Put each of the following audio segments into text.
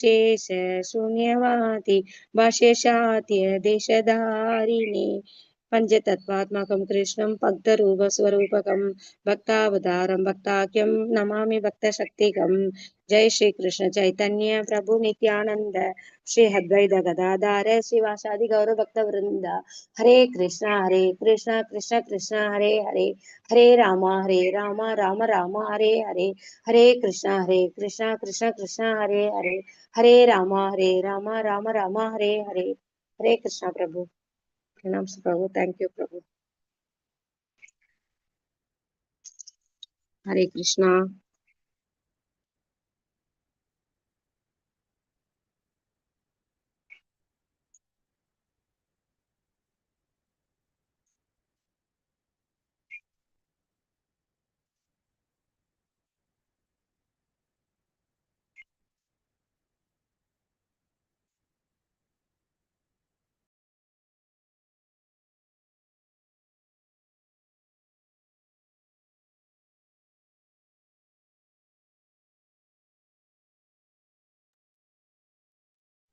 शेष शून्यवादी भाष्यशात्य देशधारिणे पंचतत्वात्मकं कृष्णं भक्तरूपस्वरूपकं भक्तावतारं भक्ताख्यं नमामि भक्तशक्तिकं। जय श्री कृष्ण चैतन्य प्रभु नित्यानंद श्री अद्वैत गदाधर श्रीवासादि गौर भक्त वृंद। हरे कृष्णा कृष्ण कृष्ण हरे हरे, हरे राम राम राम हरे हरे, हरे कृष्णा कृष्ण कृष्ण हरे हरे, हरे राम राम राम हरे हरे। हरे कृष्णा प्रभु। प्रणाम प्रभु। थैंक यू प्रभु। हरे कृष्णा।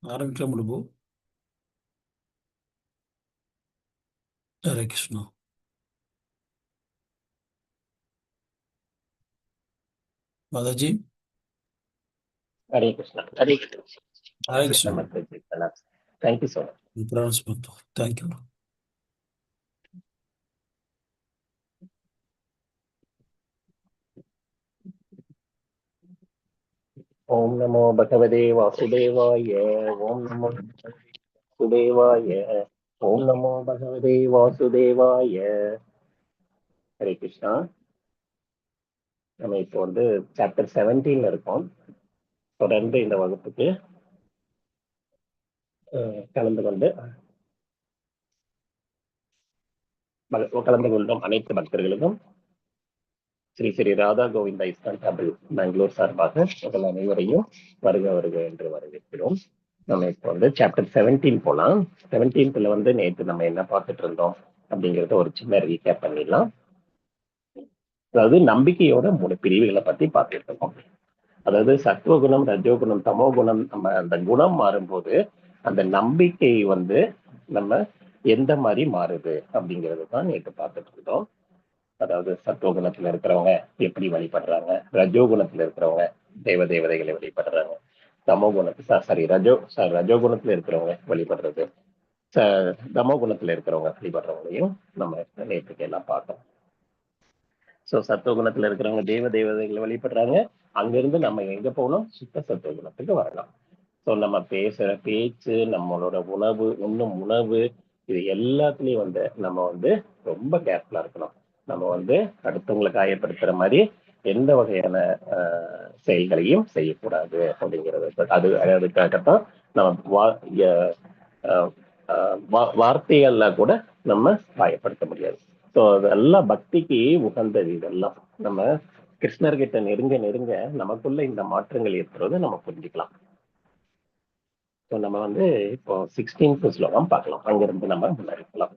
ஆரம்பிக்கலாம் பிரபு. ஹரே கிருஷ்ணா. மாதாஜி. Hare Krishna. Hare Krishna. Hare Krishna. Thank you so much. Thank you. ஓம் நமோ பகவதே வாசுதேவாய. ஓம் நமோ வாசுதேவாய. ஓம் நமோ பகவதே வாசுதேவாய. ஹரே கிருஷ்ணா. நம்ம இப்போ வந்து சாப்டர் 17 இருக்கோம். தொடர்ந்து இந்த வகுப்புக்கு கலந்து கொள்ளும் அனைத்து பக்தர்களுக்கும் ஸ்ரீ ஸ்ரீ ராதா கோவிந்தா இஸ்கான் டெம்பிள் பெங்களூர் சார்பாக உங்கள் அனைவரையும் வருக என்று வரவேற்கிறோம். நம்ம இப்போ வந்து சாப்டர் 17 போலாம். 17ல வந்து நேற்று நம்ம என்ன பார்த்துட்டு இருந்தோம் அப்படிங்கறத ஒரு சின்ன ரீகேப் பண்ணிடலாம். அதாவது நம்பிக்கையோட 3 பிரிவுகளை பத்தி பார்த்துட்டு இருக்கோம். அதாவது சத்துவகுணம், ரஜோகுணம், தமோகுணம். நம்ம அந்த குணம் மாறும்போது அந்த நம்பிக்கை வந்து நம்ம எந்த மாதிரி மாறுது அப்படிங்கிறது தான் நேற்று பார்த்துட்டு இருந்தோம். அதாவது சத்துவகுணத்துல இருக்கிறவங்க எப்படி வழிபடுறாங்க, ரஜோகுணத்துல இருக்கிறவங்க தேவதைகளை வழிபடுறாங்க, ரஜோகுணத்துல இருக்கிறவங்க வழிபடுறது, தமோகுணத்துல இருக்கிறவங்க வழிபடுறவங்களையும் நம்ம நேற்றுக்கு எல்லாம் பார்த்தோம். சோ சத்துவகுணத்துல இருக்கிறவங்க தேவதைகளை வழிபடுறாங்க. அங்கிருந்து நம்ம எங்க போகணும்? சுத்த சத்துவகுணத்துக்கு வரலாம். ஸோ நம்ம பேசுற பேச்சு, நம்மளோட உணவு இது எல்லாத்துலயும் வந்து நம்ம வந்து ரொம்ப கேர்ஃபுல்லா இருக்கணும். நம்ம வந்து அடுத்தவங்களை காயப்படுத்துற மாதிரி எந்த வகையான செயல்களையும் செய்யக்கூடாது அப்படிங்கிறது. அதுக்காகத்தான் நம்ம வார்த்தைகள்ல கூட நம்ம காயப்படுத்த முடியாது. ஸோ அதெல்லாம் பக்திக்கு உகந்தது. இதெல்லாம் நம்ம கிருஷ்ணர்கிட்ட நெருங்க நமக்குள்ள இந்த மாற்றங்கள் ஏற்படுறத நம்ம புரிஞ்சுக்கலாம். ஸோ நம்ம வந்து இப்போ 16th ஸ்லோகம் பார்க்கலாம். அங்கிருந்து நம்ம முன்னாடி போகலாம்.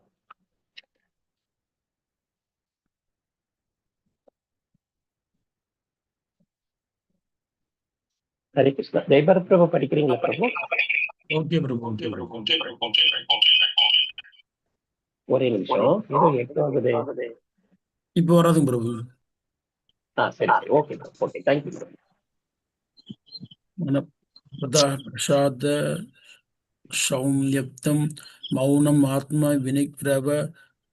ஹரே கிருஷ்ணா. ஜெயபாரத் பிரபு படிக்கிறீங்களா பிரபு? ஒரே நிமிஷம். ஏதோ எட்டாவது இப்போ வராதுங்க பிரபு. சரி ஓகே ஓகே. தேங்க்யூ பிரபு. பிரசாத சௌம்யப்தம் மௌனம் ஆத்ம வினிக்ரவ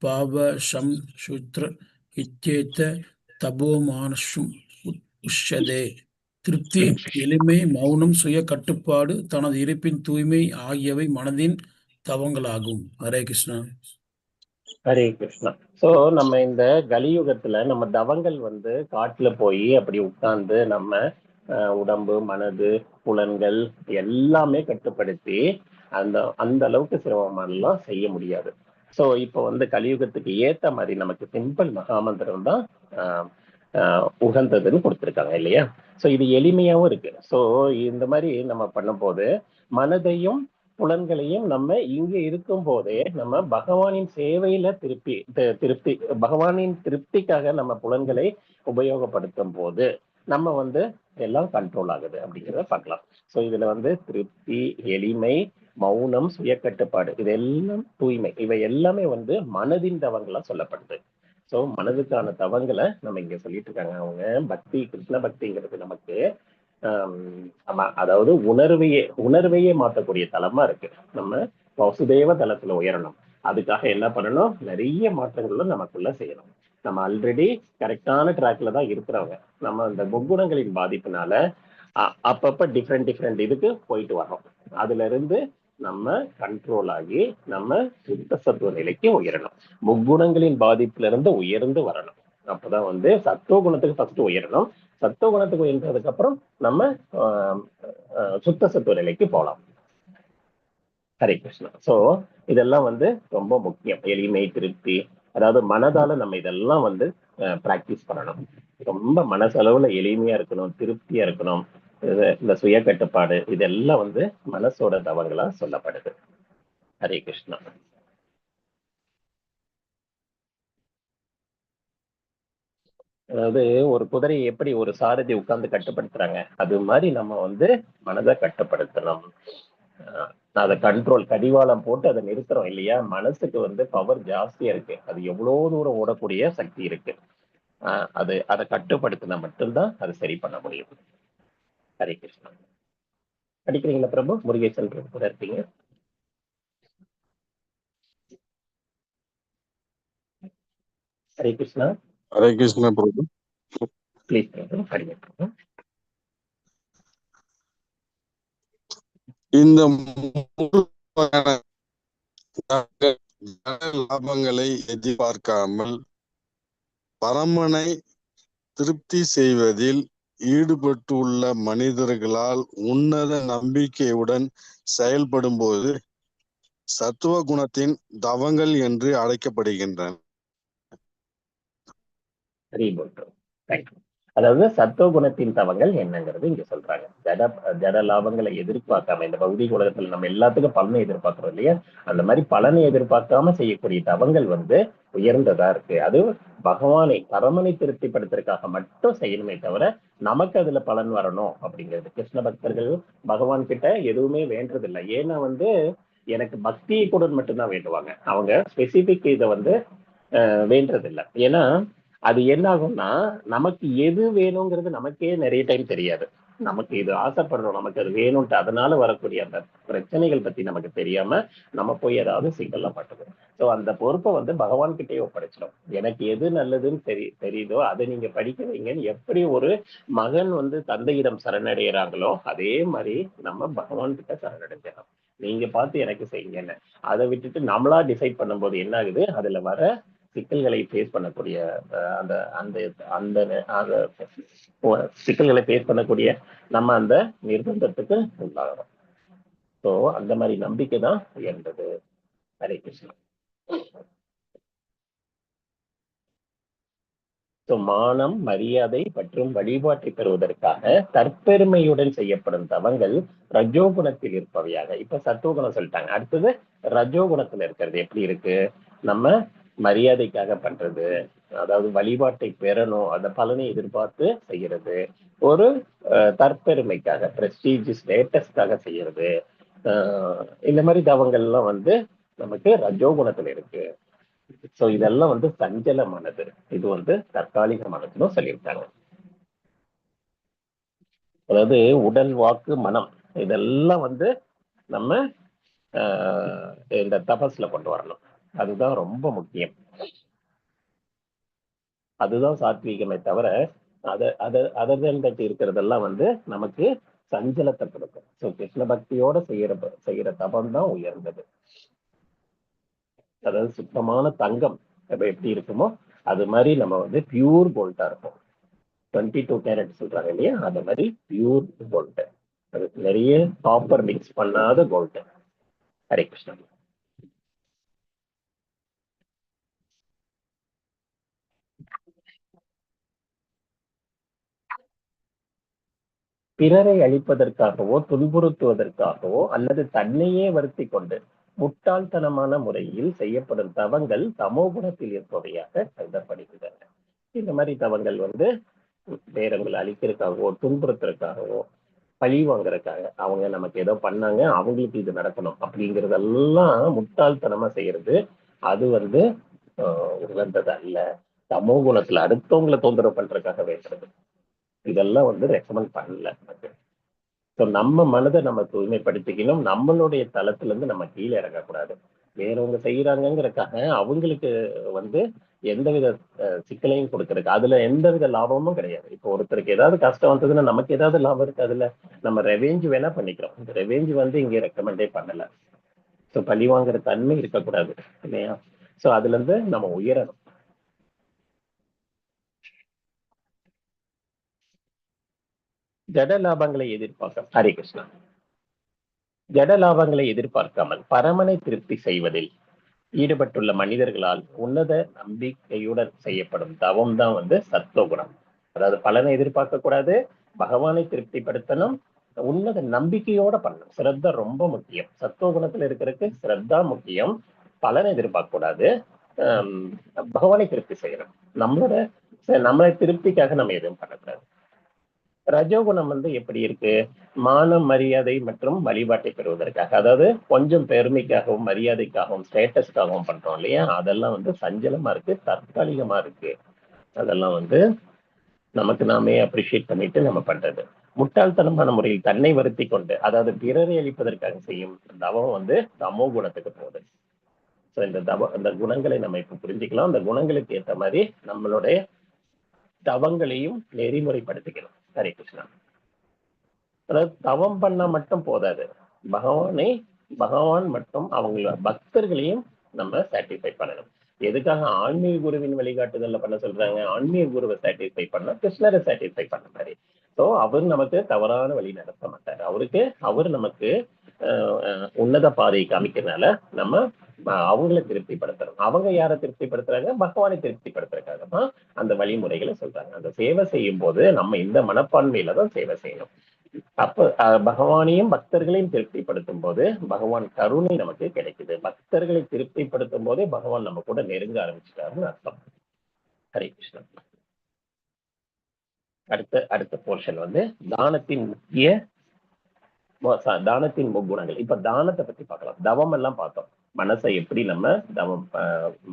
பாவ சம் சுத்ர இச்சேத்த தபோமானசும் உஷ்யதே. திருப்தி, எளிமை, மௌனம், சுய கட்டுப்பாடு, தனது இருப்பின் தூய்மை ஆகியவை மனதின் தவங்களாகும். ஹரே கிருஷ்ணா. ஹரே கிருஷ்ணா. சோ நம்ம இந்த கலியுகத்துல நம்ம தவங்கள் வந்து காட்டுல போய் அப்படி உட்கார்ந்து நம்ம உடம்பு, மனது, புலன்கள் எல்லாமே கட்டுப்படுத்தி அந்த அளவுக்கு சிரமமெல்லாம் செய்ய முடியாது. சோ இப்போ வந்து கலியுகத்துக்கு ஏத்த மாதிரி நமக்கு சிம்பிள் மகாமந்திரம் தான் உகந்ததுன்னு கொடுத்துருக்காங்க இல்லையா? சோ இது எளிமையாவும் இருக்கு. சோ இந்த மாதிரி நம்ம பண்ணும்போது மனதையும் புலன்களையும் நம்ம இங்க இருக்கும் போதே நம்ம பகவானின் சேவையில பகவானின் திருப்திக்காக நம்ம புலன்களை உபயோகப்படுத்தும் போது நம்ம வந்து எல்லாம் கண்ட்ரோல் ஆகுது அப்படிங்கிறத பார்க்கலாம். ஸோ இதுல வந்து திருப்தி, எளிமை, மௌனம், சுய கட்டுப்பாடு, இதெல்லாம் தூய்மை, இவை எல்லாமே வந்து மனதின் தவங்களா சொல்லப்படுது. ஸோ மனதுக்கான தவங்களை நம்ம இங்க சொல்லிட்டு இருக்காங்க. அவங்க பக்தி, கிருஷ்ண பக்திங்கிறது நமக்கு அதாவது உணர்வையே மாற்றக்கூடிய தலமா இருக்கு. நம்ம வசுதேவ தளத்துல உயரணும். அதுக்காக என்ன பண்ணணும்? நிறைய மாற்றங்களும் நமக்குள்ள செய்யணும். நம்ம ஆல்ரெடி கரெக்டான ட்ராக்ல தான் இருக்கிறவங்க. நம்ம அந்த முக்குணங்களின் பாதிப்புனால அப்பப்ப டிஃப்ரெண்ட் இதுக்கு போயிட்டு வரோம். அதுல இருந்து நம்ம கண்ட்ரோல் ஆகி நம்ம சுத்த சத்துவ நிலைக்கு உயரணும். முக்குணங்களின் பாதிப்புல இருந்து உயர்ந்து வரணும். அப்பதான் வந்து சத்துவ குணத்துக்கு ஃபர்ஸ்ட் உயரணும். சத்துவ குணத்துக்கு உயர்ந்ததுக்கு அப்புறம் நம்ம சுத்த சத்துவ நிலைக்கு போகலாம். ஹரே கிருஷ்ணா. சோ இதெல்லாம் வந்து ரொம்ப முக்கியம். எளிமை, திருப்தி, அதாவது மனதால நம்ம இதெல்லாம் வந்து பிராக்டிஸ் பண்ணணும். ரொம்ப மனசளவுல எளிமையா இருக்கணும், திருப்தியா இருக்கணும். இந்த சுய கட்டுப்பாடு, இதெல்லாம் வந்து மனசோட தவங்களா சொல்லப்படுது. ஹரே கிருஷ்ணா. அதாவது ஒரு குதிரையை எப்படி ஒரு சாரதி உட்கார்ந்து கட்டுப்படுத்துறாங்க, அது மாதிரி நம்ம வந்து மனதை கட்டுப்படுத்தணும். அதை கண்ட்ரோல், கடிவாளம் போட்டு அதை நிறுத்துறோம் இல்லையா? மனசுக்கு வந்து பவர் ஜாஸ்தியா இருக்கு. அது எவ்வளவு தூரம் ஓடக்கூடிய சக்தி இருக்கு. அதை கட்டுப்படுத்தினா மட்டும்தான் அது சரி பண்ண முடியும். ஹரே கிருஷ்ணா. படிக்கிறீங்களா பிரபு? முருகேசன் கூட இருக்கீங்க. ஹரே கிருஷ்ணா. ஹரே கிருஷ்ணா பிரபு. ப்ளீஸ் பிரபு, படிங்க பிரபு. இந்த லாபங்களை எதிர்பார்க்காமல் பரமனை திருப்தி செய்வதில் ஈடுபட்டுள்ள மனிதர்களால் உன்னத நம்பிக்கையுடன் செயல்படும் போது சத்துவ குணத்தின் தவங்கள் என்று அழைக்கப்படுகின்றன. அதாவது சத்துவ குணத்தின் தவங்கள் என்னங்கிறது இங்க சொல்றாங்க. ஜட லாபங்களை எதிர்பார்க்காம, இந்த பௌதிக உலகத்துல நம்ம எல்லாத்துக்கும் பலனை எதிர்பார்க்கிறோம் இல்லையா? அந்த மாதிரி பலனை எதிர்பார்க்காம செய்யக்கூடிய தவங்கள் வந்து உயர்ந்ததா இருக்கு. அது பகவானை, பரமனை திருப்திப்படுத்துறதுக்காக மட்டும் செய்யணுமே தவிர நமக்கு அதுல பலன் வரணும் அப்படிங்கிறது. கிருஷ்ண பக்தர்கள் பகவான் கிட்ட எதுவுமே வேண்டதில்லை. ஏன்னா வந்து எனக்கு பக்தியை கூட மட்டும்தான் வேண்டுவாங்க. அவங்க ஸ்பெசிபிக் இதை வந்து வேண்டதில்லை. ஏன்னா அது என்ன ஆகும்னா, நமக்கு எது வேணுங்கிறது நமக்கே நிறைய டைம் தெரியாது. நமக்கு இது ஆசைப்படுறோம், நமக்கு அது வேணும்ட்டு, அதனால வரக்கூடிய அந்த பிரச்சனைகள் பத்தி நமக்கு தெரியாம நம்ம போய் ஏதாவது சிக்கல்லாம் பட்டுவோம். ஸோ அந்த பொறுப்பை வந்து பகவான் கிட்டே ஒப்படைச்சிடும். எனக்கு எது நல்லதுன்னு தெரியுதோ அதை நீங்க படிக்க வைங்கன்னு எப்படி ஒரு மகன் வந்து தந்தையிடம் சரணடைகிறாங்களோ அதே மாதிரி நம்ம பகவான் கிட்ட சரணடைஞ்சிடலாம். நீங்க பார்த்து எனக்கு செய்யுங்கன்னு. அதை விட்டுட்டு நம்மளா டிசைட் பண்ணும்போது என்ன ஆகுது, அதுல வர சிக்கல்களை ஃபேஸ் பண்ணக்கூடிய அந்த அந்த அந்த சிக்கல்களை ஃபேஸ் பண்ணக்கூடிய நம்ம அந்த நிர்பந்தத்துக்கு உள்ளாகிறோம். ஸோ அந்த மாதிரி நம்பிக்கை தான் உயர்ந்தது. ஹரே கிருஷ்ணா. மானம், மரியாதை மற்றும் வழிபாட்டை பெறுவதற்காக தற்பெருமையுடன் செய்யப்படும் தவங்கள் ரஜோகுணத்தில் இருப்பவையாக. இப்ப சத்துவகுணம் சொல்லிட்டாங்க, அடுத்தது ரஜோகுணத்துல இருக்கிறது எப்படி இருக்கு? நம்ம மரியாதைக்காக பண்றது, அதாவது வழிபாட்டை பெறணும், அந்த பலனை எதிர்பார்த்து செய்யறது, ஒரு தற்பெருமைக்காக, பிரஸ்டீஜ் ஸ்டேட்டஸ்க்காக செய்யறது. இந்த மாதிரி தவங்கள்லாம் வந்து நமக்கு ரஜோகுணத்துல இருக்கு. சோ இதெல்லாம் வந்து சஞ்சலமானது, இது வந்து தற்காலிகமானதுன்னு சொல்லியிருக்காங்க. அதாவது உடல், வாக்கு, மனம் இதெல்லாம் வந்து நம்ம இந்த தபஸ்ல கொண்டு வரணும். அதுதான் ரொம்ப முக்கியம். அதுதான் சாத்வீகமே தவிர அதர் தட் இருக்கிறதெல்லாம் வந்து நமக்கு சஞ்சலத்தை கொடுக்கும். ஸோ கிருஷ்ண பக்தியோட செய்யற தபம் தான் உயர்ந்தது. அதாவது சுத்தமான தங்கம் எப்படி இருக்குமோ அது மாதிரி நம்ம வந்து பியூர் கோல்டா இருப்போம். 22 கேரட் சொல்றாங்க இல்லையா, அந்த மாதிரி பியூர் கோல்டு, அது நிறைய காப்பர் மிக்ஸ் பண்ணாத கோல்டு. ஹரே கிருஷ்ணா. பிறரை அழிப்பதற்காகவோ துன்புறுத்துவதற்காகவோ அல்லது தன்னையே வருத்தி கொண்டு முட்டாள்தனமான முறையில் செய்யப்படும் தவங்கள் தமோகுணத்தில் இருப்பவையாக கருதப்படுகின்றன. இந்த மாதிரி தவங்கள் வந்து வேறவங்களை அழிக்கிறதுக்காகவோ துன்புறுத்துறதுக்காகவோ பழி வாங்குறதுக்காக அவங்க நமக்கு ஏதோ பண்ணாங்க, அவங்களுக்கு இது நடக்கணும் அப்படிங்கறதெல்லாம் முட்டாள்தனமா செய்யறது. அது வந்து உகந்தது அல்ல. சமூக குணத்துல அடுத்தவங்களை தொந்தரவு பண்றதுக்காக பேசுறது இதெல்லாம் வந்து ரெக்கமெண்ட் பண்ணல. ஸோ நம்ம மனதை நம்ம தூய்மைப்படுத்திக்கணும். நம்மளுடைய தளத்துல இருந்து நம்ம கீழே இறங்கக்கூடாது. வேறவங்க செய்யறாங்கிறதுக்காக அவங்களுக்கு வந்து எந்தவித சிக்கலையும் கொடுக்கறதுக்கு அதுல எந்தவித லாபமும் கிடையாது. இப்போ ஒருத்தருக்கு ஏதாவது கஷ்டம் வந்ததுன்னா நமக்கு ஏதாவது லாபம் இருக்கு அதுல? நம்ம ரெவெஞ்ச் வேணா பண்ணிக்கிறோம். இந்த ரெவெஞ்ச் வந்து இங்க ரெக்கமெண்டே பண்ணல. ஸோ பழி வாங்குற தன்மை இருக்கக்கூடாது இல்லையா? ஸோ அதுல இருந்து நம்ம உயரணும். ஜட லாபங்களை எதிர்பார்க்க ஹரே கிருஷ்ணா. ஜட லாபங்களை எதிர்பார்க்காமல் பரமனை திருப்தி செய்வதில் ஈடுபட்டுள்ள மனிதர்களால் உன்னத நம்பிக்கையுடன் செய்யப்படும் தவம் தான் வந்து சத்துவகுணம். அதாவது பலனை எதிர்பார்க்க கூடாது, பகவானை திருப்திப்படுத்தணும், உன்னத நம்பிக்கையோட பண்ணணும். சிரத்தா ரொம்ப முக்கியம். சத்துவகுணத்துல இருக்கிறதுக்கு சிரத்தா முக்கியம். பலனை எதிர்பார்க்க கூடாது, பகவானை திருப்தி செய்யணும். நம்மளை திருப்திக்காக நம்ம எதுவும் பண்ணக்கூடாது. ரஜோகுணம் வந்து எப்படி இருக்கு? மான மரியாதை மற்றும் வழிபாட்டை பெறுவதற்காக, அதாவது கொஞ்சம் பெருமைக்காகவும் மரியாதைக்காகவும் ஸ்டேட்டஸ்க்காகவும் பண்றோம் இல்லையா? அதெல்லாம் வந்து சஞ்சலமா இருக்கு, தற்காலிகமா இருக்கு. அதெல்லாம் வந்து நமக்கு நாமே அப்ரிஷியேட் பண்ணிட்டு நம்ம பண்றது. முட்டாள்தனமான முறையில் தன்னை வருத்தி கொண்டு, அதாவது பிறரை அளிப்பதற்காக செய்யும் தவம் வந்து தமோ குணத்துக்கு போகுது. ஸோ இந்த குணங்களை நம்ம இப்ப புரிஞ்சுக்கலாம். அந்த குணங்களுக்கு ஏற்ற மாதிரி நம்மளுடைய தவங்களையும் நெறிமுறைப்படுத்திக்கணும். ஹரே கிருஷ்ணா. அதாவது தவம் பண்ணா மட்டும் போதாது, பகவான் மற்றும் அவங்களோட பக்தர்களையும் நம்ம சாட்டிஸ்ஃபை பண்ணணும். எதுக்காக ஆன்மீக குருவின் வழிகாட்டுதல்ல பண்ண சொல்றாங்க? ஆன்மீக குருவை சாட்டிஸ்ஃபை பண்ண கிருஷ்ணரை சாட்டிஸ்ஃபை பண்ண மாதிரி. ஸோ அவர் நமக்கு தவறான வழி நடத்த மாட்டார். அவர் நமக்கு உன்னத பாதையை காமிக்கிறதுனால நம்ம அவங்களை திருப்திப்படுத்துறோம். அவங்க யாரை திருப்திப்படுத்துறாங்க? பகவானை திருப்திப்படுத்துறதுக்காக தான் அந்த வழிமுறைகளை சொல்றாங்க. அந்த சேவை செய்யும் போது நம்ம இந்த மனப்பான்மையில தான் சேவை செய்யணும். அப்ப பகவானையும் பக்தர்களையும் திருப்திப்படுத்தும் போது பகவான் கருணை நமக்கு கிடைக்குது. பக்தர்களை திருப்திப்படுத்தும் போதே பகவான் நம்ம கூட நெருங்க ஆரம்பிச்சிட்டாருன்னு அர்த்தம். ஹரே கிருஷ்ணா. அடுத்த போர்ஷன் வந்து தானத்தின் முக்குணங்கள். இப்ப தானத்தை பத்தி பார்க்கலாம். தவம் எல்லாம் பார்த்தோம். மனசை எப்படி நம்ம தவம்,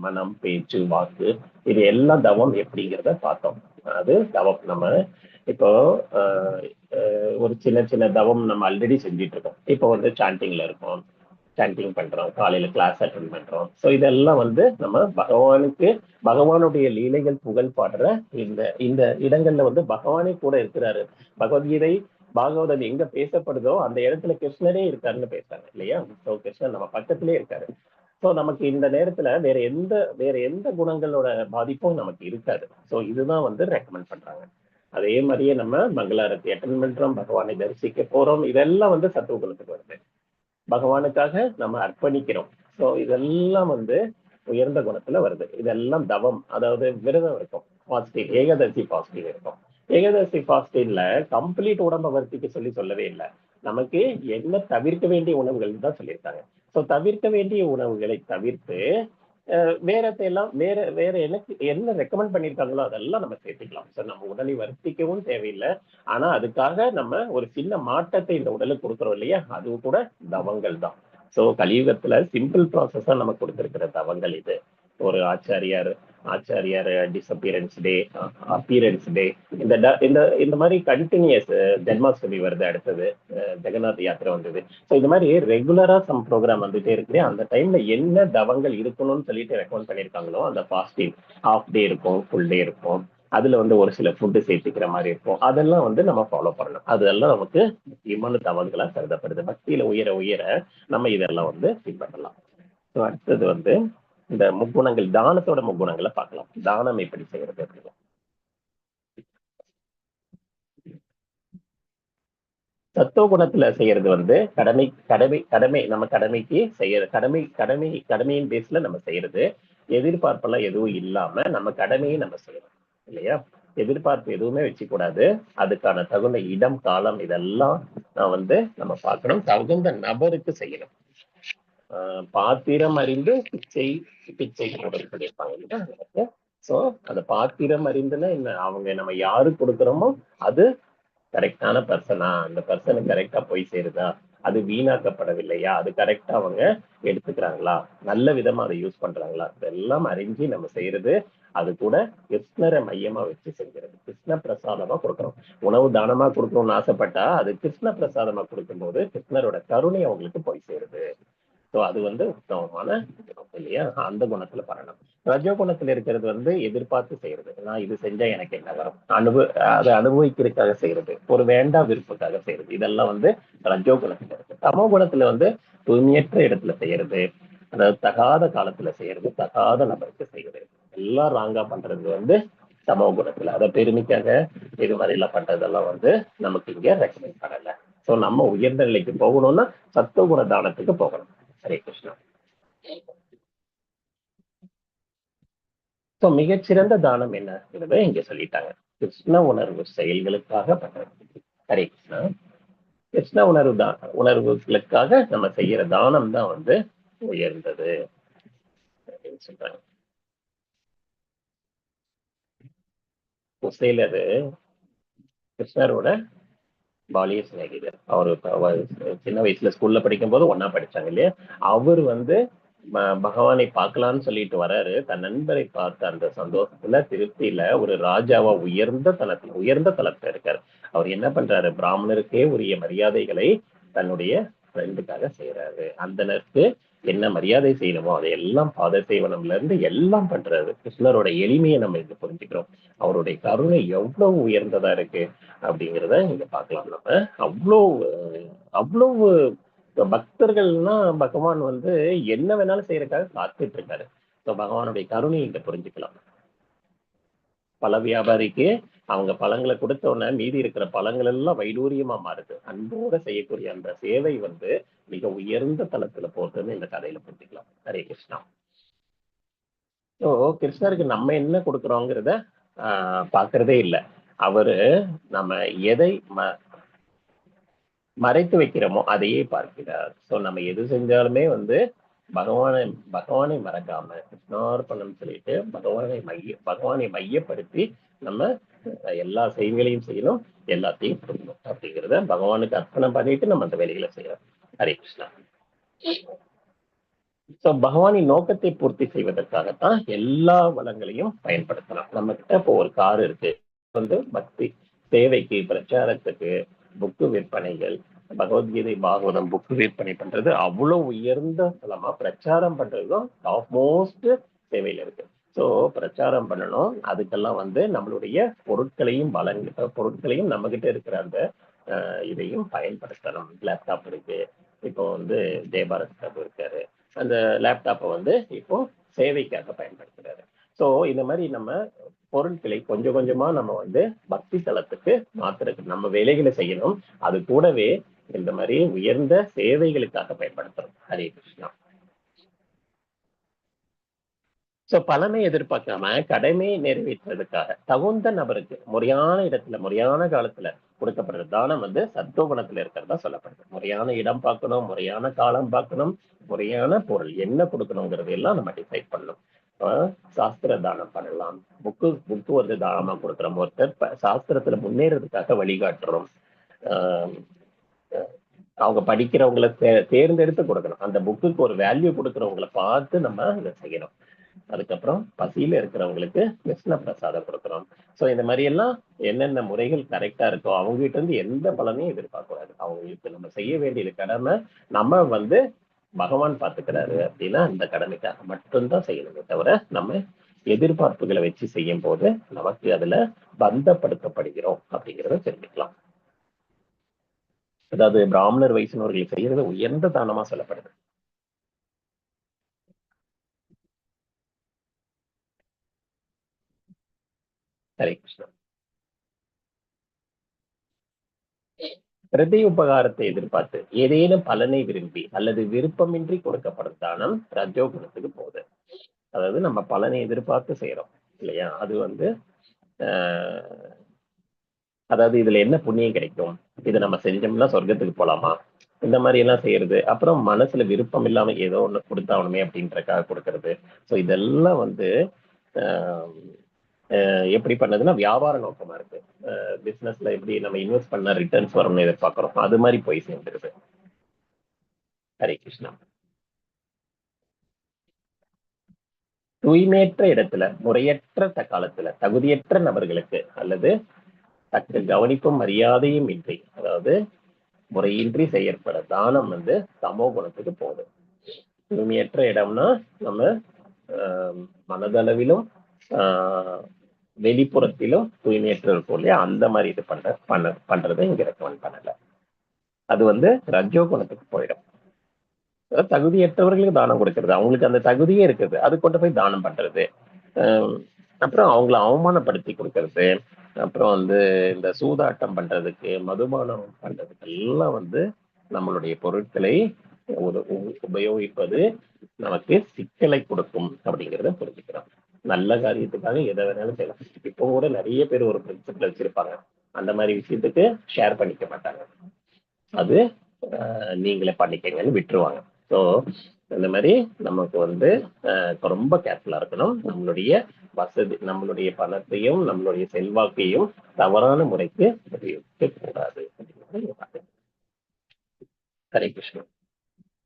மனம், பேச்சு, வாக்கு, இது எல்லாம் தவம் எப்படிங்கிறத பார்த்தோம். அது தவம். நம்ம இப்போ ஒரு சின்ன தவம் நம்ம ஆல்ரெடி செஞ்சுட்டு இருக்கோம். இப்போ வந்து சாண்டிங்ல இருக்கோம், சாண்டிங் பண்றோம், காலையில கிளாஸ் அட்டென்ட் பண்றோம். ஸோ இதெல்லாம் வந்து நம்ம பகவானுடைய லீலைகள் புகழ் பாடுற இந்த இடங்கள்ல வந்து பகவானே கூட இருக்கிறாரு. பகவத்கீதை பாகவதம் எங்க பேசப்படுதோ அந்த இடத்துல கிருஷ்ணரே இருக்காருன்னு பேசுறாங்க இல்லையா? ஸோ கிருஷ்ணர் நம்ம பக்கத்திலே இருக்காரு. ஸோ நமக்கு இந்த நேரத்துல வேற எந்த குணங்களோட பாதிப்பும் நமக்கு இருக்காது. ஸோ இதுதான் வந்து ரெக்கமெண்ட் பண்றாங்க. அதே மாதிரியே நம்ம மங்களாரத்தி அட்டென்ட் பண்றோம், பகவானை தரிசிக்க போறோம். இதெல்லாம் வந்து சத்துவ குணத்துக்கு வருது. பகவானுக்காக நம்ம அர்ப்பணிக்கிறோம். ஸோ இதெல்லாம் வந்து உயர்ந்த குணத்துல வருது. இதெல்லாம் தவம். அதாவது விரதம் இருக்கும், பாசிட்டிவ் ஏகாதசி பாசிட்டிவ் இருக்கும். ஏகாதசி பாசிட்டிவ்ல கம்ப்ளீட் உடம்ப வருத்திக்க சொல்லவே இல்லை. நமக்கு என்ன தவிர்க்க வேண்டிய உணவுகள் தான் சொல்லியிருக்காங்க. ஸோ தவிர்க்க வேண்டிய உணவுகளை தவிர்த்து வேற எனக்கு என்ன ரெக்கமெண்ட் பண்ணியிருக்காங்களோ அதெல்லாம் நம்ம சேர்த்துக்கலாம். ஸோ நம்ம உடலை வருத்திக்கவும் தேவையில்லை. ஆனா அதுக்காக நம்ம ஒரு சின்ன மாற்றத்தை இந்த உடலுக்கு கொடுக்குறோம் இல்லையா? அது கூட தவங்கள் தான். ஸோ கலியுகத்துல சிம்பிள் ப்ராசஸா நம்ம கொடுத்திருக்கிற தவங்கள் இது. ஒரு ஆச்சாரியார் டிஸ்அப்பியரன்ஸ் டே, அப்பியரன்ஸ் டே, இந்த மாதிரி கண்டினியூஸ் ஜென்மாஷ்டமி வருது, அடுத்தது ஜெகநாத் யாத்திரை வந்தது. ஸோ இந்த மாதிரி ரெகுலரா சம் ப்ரோக்ராம் வந்துட்டே இருக்கு. அந்த டைம்ல என்ன தவங்கள் இருக்கணும்னு சொல்லிட்டு ரெக்கமெண்ட் பண்ணியிருக்காங்களோ அந்த பாசிட்டிவ் ஹாஃப் டே இருக்கும், ஃபுல் டே இருக்கும். அதுல வந்து ஒரு சில ஃபுட்டு சேர்த்துக்கிற மாதிரி இருக்கும். அதெல்லாம் வந்து நம்ம ஃபாலோ பண்ணணும். அதெல்லாம் நமக்கு முக்கியமான தவறுகளா கருதப்படுது. பக்தியில உயர நம்ம இதெல்லாம் வந்து பின்பற்றலாம். ஸோ அடுத்தது வந்து இந்த முக்குணங்கள், தானத்தோட முக்குணங்களை பார்க்கலாம். தானம் எப்படி செய்யறது அப்படின்னா, சத்துவ குணத்துல செய்யறது வந்து கடமை நம்ம கடமைக்கு செய்யறது. கடமையின் பேஸ்ல நம்ம செய்யறது. எதிர்பார்ப்பெல்லாம் எதுவும் இல்லாம நம்ம கடமையை நம்ம செய்யணும் இல்லையா? எதிர்பார்ப்பு எதுவுமே வச்சு கூடாது. அதுக்கான தகுந்த இடம், காலம் இதெல்லாம் வந்து நம்ம பார்க்கணும். தகுந்த நபருக்கு செய்யணும். பாத்திரம் அறிந்து பிச்சை போட சொல்லியிருப்பாங்க. சோ அந்த பாத்திரம் அறிந்துன்னா என்ன, அவங்க நம்ம யாரு கொடுக்குறோமோ அது கரெக்டான பர்சனா, அந்த பர்சனுக்கு கரெக்டா போய் சேருதா, அது வீணாக்கப்படவில்லையா, அது கரெக்டா அவங்க எடுத்துக்கிறாங்களா, நல்ல விதமா அதை யூஸ் பண்றாங்களா, இதெல்லாம் அறிஞ்சு நம்ம செய்யறது. அது கூட கிருஷ்ணரை மையமா வச்சு செஞ்சிருது. கிருஷ்ண பிரசாதமா கொடுக்குறோம். உணவு தானமா கொடுக்கணும்னு ஆசைப்பட்டா அது கிருஷ்ண பிரசாதமா கொடுக்கும்போது கிருஷ்ணரோட கருணை அவங்களுக்கு போய் சேருது. ஸோ அது உத்தமமான குணம் இல்லையா, அந்த குணத்துல பண்ணணும். ரஜோ குணத்துல இருக்கிறது எதிர்பார்த்து செய்யறது. நான் இது செஞ்சா எனக்கு என்ன வரும், அதை அனுபவிக்கிறதுக்காக செய்யறது, ஒரு வேண்டா விருப்புக்காக செய்யறது. இதெல்லாம் ரஜோ குணத்துல இருக்கு. தமோ குணத்துல தூய்மையற்ற இடத்துல செய்யறது, அதாவது தகாத காலத்துல செய்யறது, தகாத நபருக்கு செய்யறது, எல்லாம் ராங்கா பண்றது சமோ குணத்துல. அதை பெருமைக்காக இது மாதிரி எல்லாம் பண்றதெல்லாம் நமக்கு இங்க ரெக்கமெண்ட் பண்ணல. சோ நம்ம உயர்ந்த நிலைக்கு போகணும்னா சத்துவகுண தானத்துக்கு போகணும். ஹரே கிருஷ்ணா. சோ மிகச்சிறந்த தானம் என்ன இங்க சொல்லிட்டாங்க. கிருஷ்ண உணர்வு செயல்களுக்காக பண்றது. ஹரே கிருஷ்ணா. கிருஷ்ண உணர்வுகளுக்காக நம்ம செய்யற தானம் தான் உயர்ந்தது அப்படின்னு சொல்றாங்க. குசேலரு கிருஷ்ணரோட பாலிய சிநேகிதர். அவரு சின்ன வயசுல ஸ்கூல்ல படிக்கும் போது ஒன்னா படிச்சாங்க இல்லையா. அவர் பகவானை பார்க்கலான்னு சொல்லிட்டு வர்றாரு. தன் நண்பரை பார்த்த அந்த சந்தோஷத்துல திருப்தியில ஒரு ராஜாவா உயர்ந்த தளத்துல இருக்காரு. அவர் என்ன பண்றாரு, பிராமணருக்கே உரிய மரியாதைகளை தன்னுடைய ஃப்ரெண்டுக்காக செய்யறாரு. அந்தனருக்கு என்ன மரியாதை செய்யணுமோ அதையெல்லாம் பாத சேவனம்ல இருந்து எல்லாம் பண்றாரு. கிருஷ்ணரோட எளிமையை நம்ம இங்க புரிஞ்சுக்கிறோம். அவருடைய கருணை எவ்வளவு உயர்ந்ததா இருக்கு அப்படிங்கிறத இங்க பார்க்கலாம். நம்ம அவ்வளவு பக்தர்கள்னா பகவான் என்ன வேணாலும் செய்யறதுக்காக காத்துட்டு இருக்காரு. பகவானுடைய கருணையை இங்க புரிஞ்சுக்கலாம். பழ வியாபாரிக்கு அவங்க பழங்களை கொடுத்த உடனே மீதி இருக்கிற பழங்கள் எல்லாம் வைடூரியமா மாறுது. அன்போட செய்யக்கூடிய அந்த சேவை மிக உயர்ந்த தளத்துல போறதுன்னு இந்த கதையில புரிஞ்சுக்கலாம். ஹரே கிருஷ்ணா. ஸோ கிருஷ்ணருக்கு நம்ம என்ன கொடுக்குறோங்கிறத பாக்குறதே இல்லை. அவரு நம்ம எதை மறைத்து வைக்கிறோமோ அதையே பார்க்கிறார். ஸோ நம்ம எது செஞ்சாலுமே பகவானை மறக்காம கிருஷ்ணார்ப்பணம் சொல்லிட்டு பகவானை மையப்படுத்தி நம்ம எல்லா செயல்களையும் செய்யணும், எல்லாத்தையும் கொடுக்கணும் அப்படிங்கிறத பகவானுக்கு அர்ப்பணம் பண்ணிட்டு நம்ம அந்த வேலைகளை செய்யறோம். ஹரே கிருஷ்ணா. சோ பகவானின் நோக்கத்தை பூர்த்தி செய்வதற்காகத்தான் எல்லா வளங்களையும் பயன்படுத்தலாம். நம்ம கிட்ட இப்போ ஒரு கார் இருக்கு, பக்தி சேவைக்கு, பிரச்சாரத்துக்கு, புக்கு விற்பனைகள், பகவத்கீதை பாகவதம் புக்கு விற்பனை பண்றது அவ்வளவு உயர்ந்த தலமா, பிரச்சாரம் பண்றதும் டாப் மோஸ்ட் சேவையில இருக்கு. சோ பிரச்சாரம் பண்ணணும், அதுக்கெல்லாம் நம்மளுடைய பொருட்களையும் நம்ம கிட்ட இருக்கிற அந்த இதையும் பயன்படுத்தணும். லேப்டாப் இருக்கு, இப்போ ஜெயபாரத் சார் இருக்காரு, அந்த லேப்டாப்பை இப்போ சேவைக்காக பயன்படுத்துறாரு. சோ இந்த மாதிரி நம்ம பொருட்களை கொஞ்சம் கொஞ்சமா நம்ம பக்தி தளத்துக்கு மாத்துறதுக்கு நம்ம வேலைகளை செய்யணும். அது கூடவே இந்த மாதிரி உயர்ந்த சேவைகளுக்காக பயன்படுத்துறோம். ஹரே கிருஷ்ணா. சோ பலனை எதிர்பார்க்காம கடமையை நிறைவேற்றுறதுக்காக தகுந்த நபருக்கு முறையான இடத்துல முறையான காலத்துல கொடுக்கப்படுற தானம் சத்துவகுணத்துல இருக்கிறதா சொல்லப்படுது. முறையான இடம் பார்க்கணும், முறையான காலம் பார்க்கணும், முறையான பொருள் என்ன கொடுக்கணுங்கிறது எல்லாம் நம்ம டிசைட் பண்ணணும். சாஸ்திர தானம் பண்ணலாம், புக்கு தானமா கொடுக்குறோம், ஒருத்தர் சாஸ்திரத்துல முன்னேறதுக்காக வழிகாட்டுறோம், அவங்க படிக்கிறவங்களை தேர்ந்தெடுத்து கொடுக்கணும், அந்த புக்குக்கு ஒரு வேல்யூ கொடுக்குறவங்களை பார்த்து நம்ம இதை செய்யணும். அதுக்கப்புறம் பசியில இருக்கிறவங்களுக்கு கிருஷ்ண பிரசாதம் கொடுக்குறோம். சோ இந்த மாதிரி எல்லாம் என்னென்ன முறைகள் கரெக்டா இருக்கோ அவங்க கிட்ட இருந்து எந்த பலனையும் எதிர்பார்க்க கூடாது. அவங்களுக்கு நம்ம செய்ய வேண்டியது கடமை, நம்ம பகவான் பார்த்துக்கிறாரு அப்படின்னா அந்த கடமைக்காக மட்டும்தான் செய்யணுமே தவிர நம்ம எதிர்பார்ப்புகளை வச்சு செய்யும் போது நமக்கு அதுல பந்தப்படுத்தப்படுகிறோம் அப்படிங்கிறத தெரிஞ்சுக்கலாம். அதாவது பிராமணர் வைஷ்ணவர்கள் செய்யறது உயர்ந்த தானமா சொல்லப்படுது. ஹரே கிருஷ்ணா. பிரதி உபகாரத்தை எதிர்பார்த்து ஏதேனும் பலனை விரும்பி அல்லது விருப்பமின்றி கொடுக்கப்படும் தானம் ரஜோ குணத்துக்கு போகுது. அதாவது நம்ம பலனை எதிர்பார்த்து செய்யறோம் இல்லையா, அது அதாவது இதுல என்ன புண்ணியம் கிடைக்கும், இதை நம்ம செஞ்சோம்னா சொர்க்கத்துக்கு போலாமா, இந்த மாதிரி எல்லாம் செய்யறது. அப்புறம் மனசுல விருப்பம் இல்லாம ஏதோ ஒண்ணு கொடுத்தாவணுமே அப்படின்றக்காக கொடுக்கறது. ஸோ இதெல்லாம் எப்படி பண்ணதுன்னா வியாபார நோக்கமா இருக்கு. பிசினஸ்ல எப்படி நம்ம இன்வெஸ்ட் பண்ண ரிட்டர்ன்ஸ் வரும்னு எதிர்பார்க்கிறோம், அது மாதிரி போய் சேர்ந்துருது. ஹரே கிருஷ்ணா. தூய்மையற்ற இடத்துல, முறையற்ற காலத்துல, தகுதியற்ற நபர்களுக்கு அல்லது தக்க கவனிப்பும் மரியாதையும் இன்றி, அதாவது முறையின்றி செய்யப்பட தானம் வந்து தமோ குணத்துக்கு போகுது. தூய்மையற்ற இடம்னா நம்ம மனதளவிலும் வெளிப்புறத்திலும் தூய்மையற்ற இருக்கும் இல்லையா, அந்த மாதிரி இது பண்றதை இங்க ரெக்கமெண்ட் பண்ணல. அது வந்து ரஜோ குணத்துக்கு போயிடும். தகுதியற்றவர்களுக்கு தானம் கொடுக்கறது, அவங்களுக்கு அந்த தகுதியே இருக்குது, அது கொண்டு போய் தானம் பண்றது. அப்புறம் அவங்கள அவமானப்படுத்தி கொடுக்கறது, அப்புறம் வந்து இந்த சூதாட்டம் பண்றதுக்கு, மதுபானம் பண்றதுக்கு எல்லாம் வந்து நம்மளுடைய பொருட்களை உபயோகிப்பது நமக்கு சிக்கலை கொடுக்கும் அப்படிங்கிறத புரிஞ்சுக்கிறோம். நல்ல காரியத்துக்காக எதை வேணாலும் செய்யலாம். இப்போ கூட நிறைய பேர் ஒரு பிரின்சிபிள் வச்சிருப்பாங்க, அந்த மாதிரி விஷயத்துக்கு ஷேர் பண்ணிக்க மாட்டாங்க, அது நீங்களே பண்ணிக்கங்கன்னு விட்டுருவாங்க. ஸோ இந்த மாதிரி நமக்கு வந்து ரொம்ப கேர்ஃபுல்லா இருக்கணும். நம்மளுடைய வசதி, நம்மளுடைய பணத்தையும் நம்மளுடைய செல்வாக்கையும் தவறான முறைக்கு உபயோகிக்க கூடாது. ஹரே கிருஷ்ணன்.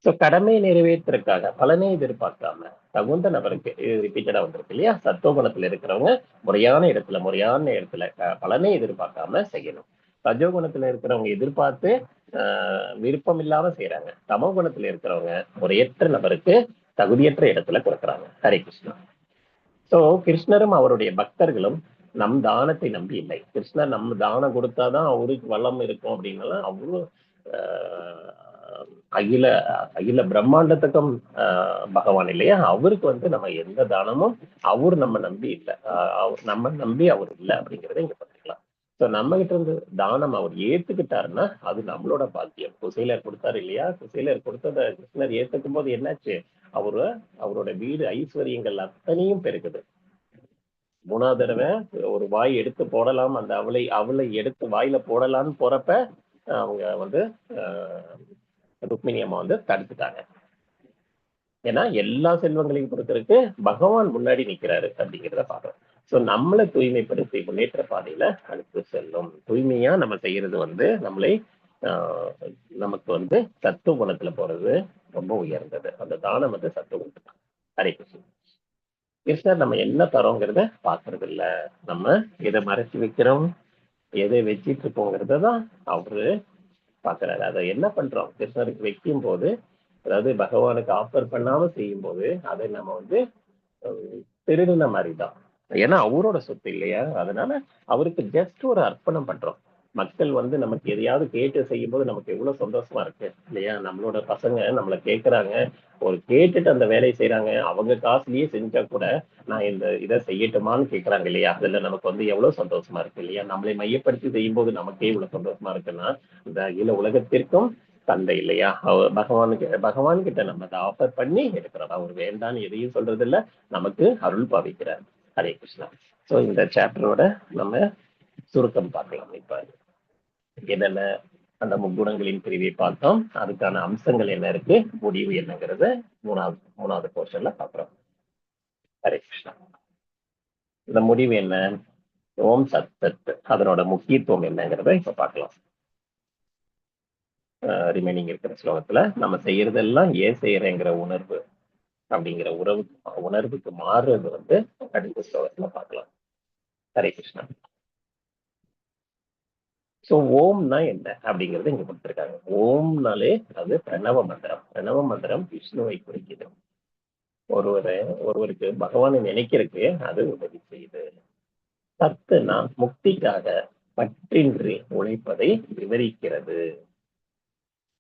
ஸோ கடமையை நிறைவேற்றுறதுக்காக பலனை எதிர்பார்க்காம தகுந்த நபருக்கு, ரிப்பீட்டடா வந்திருக்கு இல்லையா, சத்துவகுணத்துல இருக்கிறவங்க முறையான இடத்துல பலனை எதிர்பார்க்காம செய்யணும். ரஜோகுணத்துல இருக்கிறவங்க எதிர்பார்த்து விருப்பம் இல்லாம செய்யறாங்க. தமோ குணத்துல இருக்கிறவங்க முறையற்ற நபருக்கு தகுதியற்ற இடத்துல கொடுக்குறாங்க. ஹரே கிருஷ்ணா. சோ கிருஷ்ணரும் அவருடைய பக்தர்களும் நம் தானத்தை நம்பி இல்லை. கிருஷ்ணர் நம்ம தானம் கொடுத்தாதான் அவருக்கு வளம் இருக்கும் அப்படின்னால அவரு அகில பிரம்மாண்டத்துக்கும் பகவான் இல்லையா, அவருக்கு வந்து நம்ம எந்த தானமும் அவர் நம்ம நம்பி இல்லை, நம்ம நம்பி அவர் இல்லை அப்படிங்கிறத இங்க பார்த்துக்கலாம். ஸோ நம்ம கிட்ட இருந்து தானம் அவர் ஏத்துக்கிட்டாருன்னா அது நம்மளோட பாக்கியம். குசேலர் கொடுத்தாரு இல்லையா, குசேலர் கொடுத்ததை கிருஷ்ணர் ஏத்துக்கும் போது என்னாச்சு, அவரோட வீடு ஐஸ்வர்யங்கள் அத்தனையும் பெருக்குது. 3வது தடவை ஒரு வாய் எடுத்து போடலாம், அந்த அவளை எடுத்து வாயில போடலான்னு போறப்ப அவங்க வந்து ருக்மிணி அம்மா வந்து தடுத்துட்டாங்க. ஏன்னா எல்லா செல்வங்களையும் கொடுக்கறதுக்கு பகவான் முன்னாடி நிக்கிறாரு அப்படிங்கிறத பாக்குறோம். சோ நம்மளை தூய்மைப்படுத்தி முன்னேற்ற பாதையில அனுப்பி செல்லும். தூய்மையா நம்ம செய்யறது வந்து நம்மளை நமக்கு வந்து சத்துவ குணத்துல போறது ரொம்ப உயர்ந்தது. அந்த தானம் வந்து சத்துவ குணம். ஹரே கிருஷ்ணன். கிருஷ்ணர் நம்ம என்ன தரோங்கிறத பாக்குறது இல்ல, நம்ம எதை மறைச்சு வைக்கிறோம், எதை வச்சிட்டு இருக்கோங்கிறதான் அவரு பாக்குறாரு. அதை என்ன பண்றோம், கிருஷ்ணருக்கு வைக்கும் போது, அதாவது பகவானுக்கு ஆஃபர் பண்ணாம செய்யும் போது அதை நம்ம வந்து திருடின மாதிரிதான். ஏன்னா அவரோட சொத்து இல்லையா, அதனால அவருக்கு ஜஸ்ட் ஒரு அர்ப்பணம் பண்றோம். மக்கள் வந்து நமக்கு எதையாவது கேட்டு செய்யும் போது நமக்கு எவ்வளவு சந்தோஷமா இருக்கு இல்லையா. நம்மளோட பசங்க நம்மளை கேட்கறாங்க, ஒரு கேட்டுட்டு அந்த வேலையை செய்யறாங்க, அவங்க காசுலயே செஞ்சா கூட நான் இந்த இதை செய்யட்டுமான்னு கேட்கறாங்க இல்லையா, அதுல நமக்கு வந்து எவ்வளவு சந்தோஷமா இருக்கு இல்லையா. நம்மளை மையப்படுத்தி செய்யும் போது நமக்கே இவ்வளவு சந்தோஷமா இருக்குன்னா இந்த அகில உலகத்திற்கும் தந்தை இல்லையா, பகவான் கிட்ட நம்ம அதை ஆஃபர் பண்ணி எடுக்கிறோம். அவர் வேண்டான்னு எதையும் சொல்றது இல்ல, நமக்கு அருள் பாவிக்கிறார். ஹரே கிருஷ்ணா. சோ இந்த சாப்டரோட நம்ம சுருக்கம் பார்க்கலாம். இப்ப என்னென்ன அந்த முக்குணங்களின் பிரிவை பார்த்தோம், அதுக்கான அம்சங்கள் என்ன இருக்கு, முடிவு என்னங்கிறத மூணாவது போர்ஷன்ல பாக்குறோம். ஹரே கிருஷ்ணா. இந்த முடிவு என்ன, ஓம் சத் சத், அதனோட முக்கியத்துவம் என்னங்கிறத இப்ப பார்க்கலாம். ரிமைனிங் இருக்கிற ஸ்லோகத்துல நம்ம செய்யறதெல்லாம் ஏன் செய்யறேங்கிற உணர்வு அப்படிங்கிற உணர்வுக்கு மாறுறது வந்து அடுத்த ஸ்லோகத்துல பார்க்கலாம். ஹரே கிருஷ்ணா. சோ ஓம்னா என்ன அப்படிங்கறது இங்க கொடுத்திருக்காங்க. ஓம்னாலே அது பிரணவ மந்திரம். பிரணவ மந்திரம் விஷ்ணுவை குறிக்குது. ஒருவருக்கு பகவானை நினைக்கிறதுக்கு அது உதவி செய்யுது. சத்துனா முக்திக்காக பற்றின்றி உழைப்பதை விவரிக்கிறது.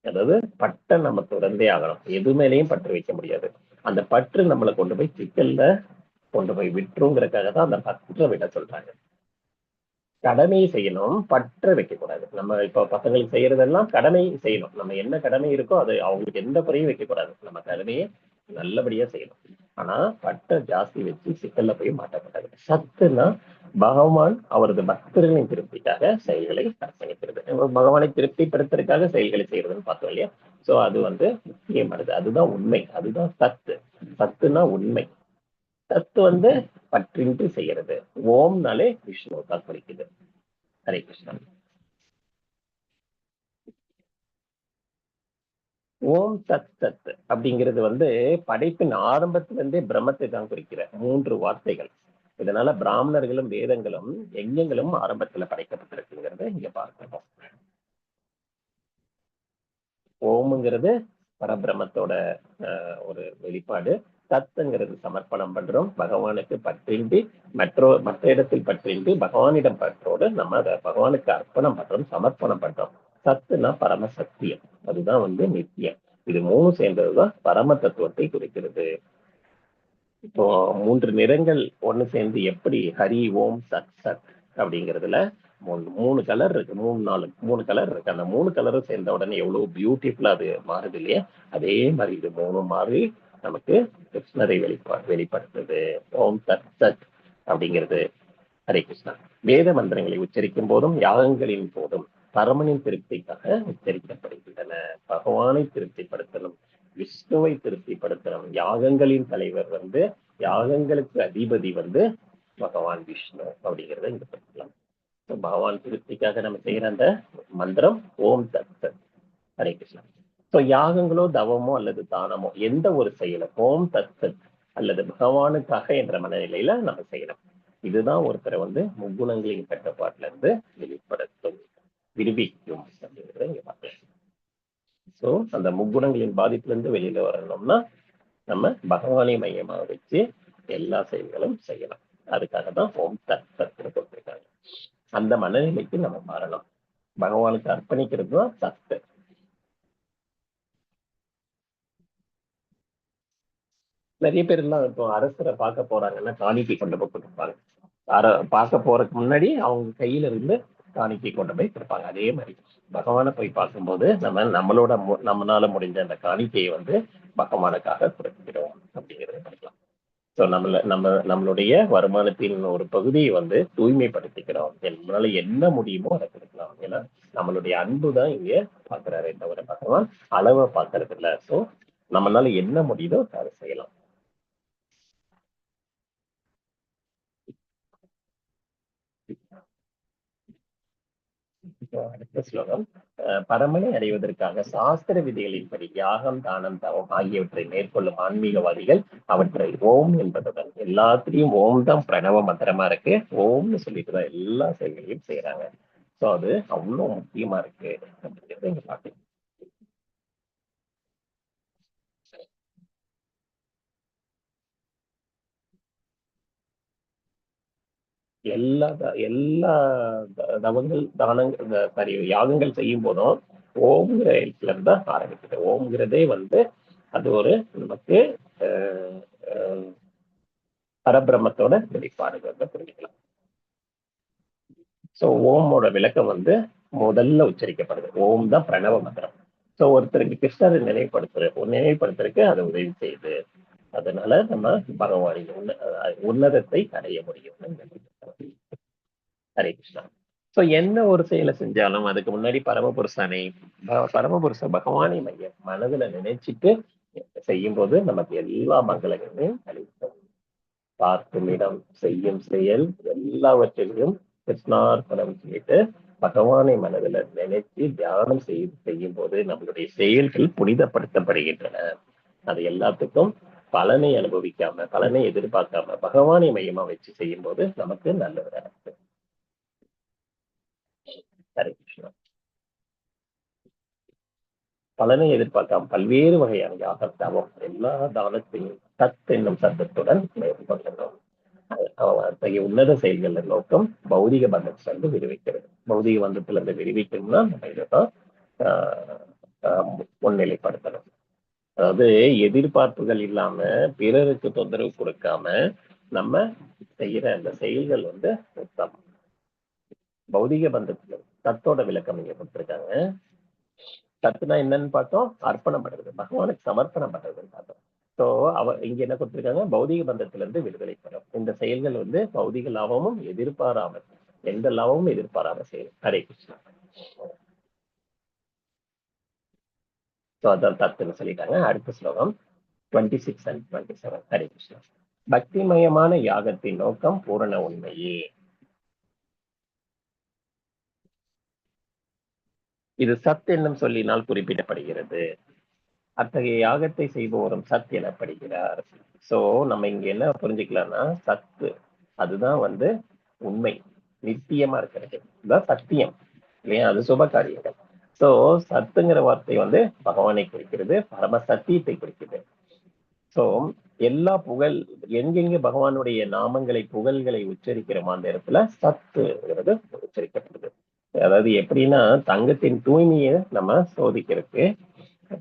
அதாவது பற்றை நம்ம தொடர்ந்தே ஆகணும், எது மேலேயும் பற்று வைக்க முடியாது. அந்த பற்று நம்மளை கொண்டு போய் சிக்கல்ல கொண்டு போய் விட்டுருங்கிறதுக்காக தான் அந்த பற்றை விட சொல்றாங்க. கடமையை செய்யணும், பற்ற வைக்க கூடாது. நம்ம இப்ப பசங்களுக்கு செய்யறதெல்லாம் கடமை செய்யணும், நம்ம என்ன கடமை இருக்கோ அது அவங்களுக்கு எந்த குறையும் வைக்க கூடாது. நம்ம கடமையை நல்லபடியா செய்யணும். ஆனா பற்ற ஜாஸ்தி வச்சு சிக்கல்ல போய் மாட்டக்கூடாது. சத்துனா பகவான் அவரது பக்தர்களின் திருப்திக்காக செயல்களை அர்ப்பணிக்கிறது. பகவானை திருப்திப்படுத்துறதுக்காக செயல்களை செய்யறதுன்னு பார்த்தோம் இல்லையா. சோ அது வந்து முக்கியமானது, அதுதான் உண்மை, அதுதான் சத்து. சத்துனா உண்மை. சத்து வந்து பற்றின்றி செய்யறது. ஓம்னாலே விஷ்ணு தான் குறிக்குது. ஹரே கிருஷ்ணா. ஓம் தத் சத் அப்படிங்கிறது படைப்பின் ஆரம்பத்துல இருந்தே பிரம்மத்தை தான் குறிக்கிற 3 வார்த்தைகள். இதனால பிராமணர்களும் வேதங்களும் யஜ்ஞங்களும் ஆரம்பத்துல படைக்கப்பட்டிருக்குங்கிறத இங்க பார்க்கணும். ஓம்ங்கிறது பரபிரம்மத்தோட ஒரு வெளிப்பாடு. தத்துங்கிறது சமர்ப்பணம் பண்றோம் பகவானுக்கு பற்றின்றி, மற்ற இடத்தில் பற்றின்றி பகவானிடம் பற்றோடு நம்ம அதை பகவானுக்கு அர்ப்பணம் பண்றோம், சமர்ப்பணம் பண்றோம். சத்துனா பரமசத்தியம், அதுதான் நித்தியம். இது 3 சேர்ந்ததுதான் பரம தத்துவத்தை குறிக்கிறது. இப்போ 3 நிறங்கள் ஒண்ணு சேர்ந்து எப்படி ஹரி ஓம் சத் சத் அப்படிங்கிறதுல 3 கலர் இருக்கு, 3 கலர் இருக்கு. அந்த 3 கலரும் சேர்ந்த உடனே எவ்வளவு பியூட்டிஃபுல்லா அது மாறுது இல்லையா? அதே மாதிரி இது 3 மாறி நமக்கு கிருஷ்ணரை வெளிப்படுத்துது. ஓம் தத் சத் அப்படிங்கிறது. ஹரே கிருஷ்ணா. வேத மந்திரங்களை உச்சரிக்கும் போதும் யாகங்களின் போதும் பரமனின் திருப்திக்காக உச்சரிக்கப்படுகின்றன. பகவானை திருப்திப்படுத்தணும், விஷ்ணுவை திருப்திப்படுத்தணும். யாகங்களின் தலைவர் யாகங்களுக்கு அதிபதி பகவான் விஷ்ணு அப்படிங்கிறத இங்க பார்க்கலாம். பகவான் திருப்திக்காக நம்ம செய்யற அந்த மந்திரம் ஓம் தத் சத். ஹரே கிருஷ்ணா. ஸோ யாகங்களோ தவமோ அல்லது தானமோ எந்த ஒரு செயலும் ஓம் தத் சத் அல்லது பகவானுக்காக என்ற மனநிலையில நம்ம செய்யணும். இதுதான் ஒருத்தரை முக்குணங்களின் கட்டுப்பாட்டுல இருந்து வெளிப்படுத்தும், விடுவிக்கும் அப்படிங்கிறத இங்க பார்க்கலாம். ஸோ அந்த முக்குணங்களின் பாதிப்புல இருந்து வெளியில வரணும்னா நம்ம பகவானை மையமாக வச்சு எல்லா செயல்களும் செய்யலாம். அதுக்காக தான் ஓம் தத் சத்னு கொடுத்திருக்காங்க. அந்த மனநிலைக்கு நம்ம மாறணும். பகவானுக்கு அர்ப்பணிக்கிறது தான் சத்து. நிறைய பேர் எல்லாம் இப்போ அரசரை பார்க்க போறாங்கன்னா காணிக்கை கொண்டு போய் கொடுப்பாங்க. பார்க்க போறதுக்கு முன்னாடி அவங்க கையில இருந்து காணிக்கை கொண்டு போய் கொடுப்பாங்க. அதே மாதிரி பகவானை போய் பார்க்கும்போது நம்மளால முடிஞ்ச அந்த காணிக்கையை பகவானுக்காக கொடுக்கிறோம் அப்படிங்கிறத படிக்கலாம். ஸோ நம்மளுடைய வருமானத்தின் ஒரு பகுதியை தூய்மைப்படுத்திக்கிறோம். நம்மளால என்ன முடியுமோ அதை கொடுக்கலாம். ஏன்னா நம்மளுடைய அன்பு தான் இங்க பாக்குறாரு தவிர பகவான் அளவை பார்க்கறது இல்லை. ஸோ நம்மளால என்ன முடியுதோ அதை செய்யலாம். அடுத்த ஸ்லோகம். பரமனை அடைவதற்காக சாஸ்திர விதிகளின்படி யாகம் தானம் தவம் ஆகியவற்றை மேற்கொள்ளும் ஆன்மீகவாதிகள் அவற்றை ஓம் என்பதுடன் எல்லாத்திலையும் ஓம் தான் பிரணவ மந்திரமா இருக்கு, ஓம்னு சொல்லிட்டு தான் எல்லா செயல்களையும் செய்யறாங்க. ஸோ அது அவ்வளவு முக்கியமா இருக்கு அப்படிங்கிறத இங்க பாக்கலாம். எல்லா தவங்கள் தானங்கள் யாகங்கள் செய்யும் போதும் ஓம்ங்கிற எழுத்துல இருந்து தான் ஆரம்பிக்குது. ஓம்ங்கிறதே அது ஒரு நமக்கு பரபிரம்மத்தோட வெளிப்பாடுகள் புரிஞ்சுக்கலாம். ஸோ ஓமோட விளக்கம் முதல்ல உச்சரிக்கப்படுது. ஓம் தான் பிரணவ மந்திரம். ஸோ ஒருத்தருக்கு கிருஷ்ணரை நினைவுபடுத்துறதுக்கு அதை உதவி செய்யுது. அதனால நம்ம பகவானின் உன்னதத்தை அடைய முடியும். ஹரே கிருஷ்ணா. ஸோ என்ன ஒரு செயலை செஞ்சாலும் அதுக்கு முன்னாடி பரமபுருஷ பகவானை மையம் மனதுல நினைச்சிட்டு செய்யும் போது நமக்கு எல்லா மங்களங்களையும் அளிக்கும். பார்க்கும் இடம், செய்யும் செயல் எல்லாவற்றிலும் கிருஷ்ணார்ப்பணம் செய்து பகவானை மனதில் நினைத்து தியானம் செய்யும் போது நம்மளுடைய செயல்கள் புனிதப்படுத்தப்படுகின்றன. அது எல்லாத்துக்கும் பலனை அனுபவிக்காம, பலனை எதிர்பார்க்காம பகவானை மையமா வச்சு செய்யும் போது நமக்கு நல்லது நடக்கும். ஹரே கிருஷ்ணா. பலனை எதிர்பார்க்காம பல்வேறு வகையான யாகம் தவம் எல்லா தானத்தையும் தத் என்னும் சத்தத்துடன் மேற்கொள்ளணும். அத்தகைய உன்னத செயல்களின் நோக்கம் பௌதிக பந்தத்திலிருந்து விடுவிக்கிறது. பௌதிக பந்தத்திலிருந்து விடுவிக்கணும்னா நம்ம இதைதான் முன்னிலைப்படுத்தணும். அதாவது எதிர்பார்ப்புகள் இல்லாம பிறருக்கு தொந்தரவு கொடுக்காம நம்ம செய்யற அந்த செயல்கள் உத்தமம். பௌதிக பந்தத்துல தத்தோட விளக்கம் இங்க கொடுத்திருக்காங்க. தத்துனா என்னன்னு பார்த்தோம், அர்ப்பணம் பண்றது, பகவானுக்கு சமர்ப்பணம் பண்றதுன்னு பார்த்தோம். ஸோ இங்க என்ன கொடுத்திருக்காங்க, பௌதிக பந்தத்துல இருந்து விடுதலை பெறும். இந்த செயல்கள் பௌதிக லாபமும் எதிர்பாராமல், எந்த லாபமும் எதிர்பாராமல் செய்யும். ஹரே கிருஷ்ணா. ஸோ அதான் தத்துன்னு சொல்லிட்டாங்க. அடுத்த ஸ்லோகம் 26 and 27. ஹரே கிருஷ்ணா. பக்திமயமான யாகத்தின் நோக்கம் பூரண உண்மையே. இது சத் என்னும் சொல்லினால் குறிப்பிடப்படுகிறது. அத்தகைய யாகத்தை செய்பவரும் சத் எனப்படுகிறார். சோ நம்ம இங்க என்ன புரிஞ்சுக்கலாம்னா, சத்து அதுதான் உண்மை, நித்தியமா இருக்கிறது, இதுதான் சத்தியம் இல்லையா? அது சுப காரியங்கள். சோ சத்துங்கிற வார்த்தை பகவானை குறிக்கிறது, பரம சத்தியத்தை குறிக்கிறது. சோ எல்லா புகழ் எங்கெங்க பகவானுடைய நாமங்களை புகழ்களை உச்சரிக்கிறோம் அந்த இடத்துல சத்துங்கிறது உச்சரிக்கப்படுது. அதாவது எப்படின்னா, தங்கத்தின் தூய்மையை நம்ம சோதிக்கிறதுக்கு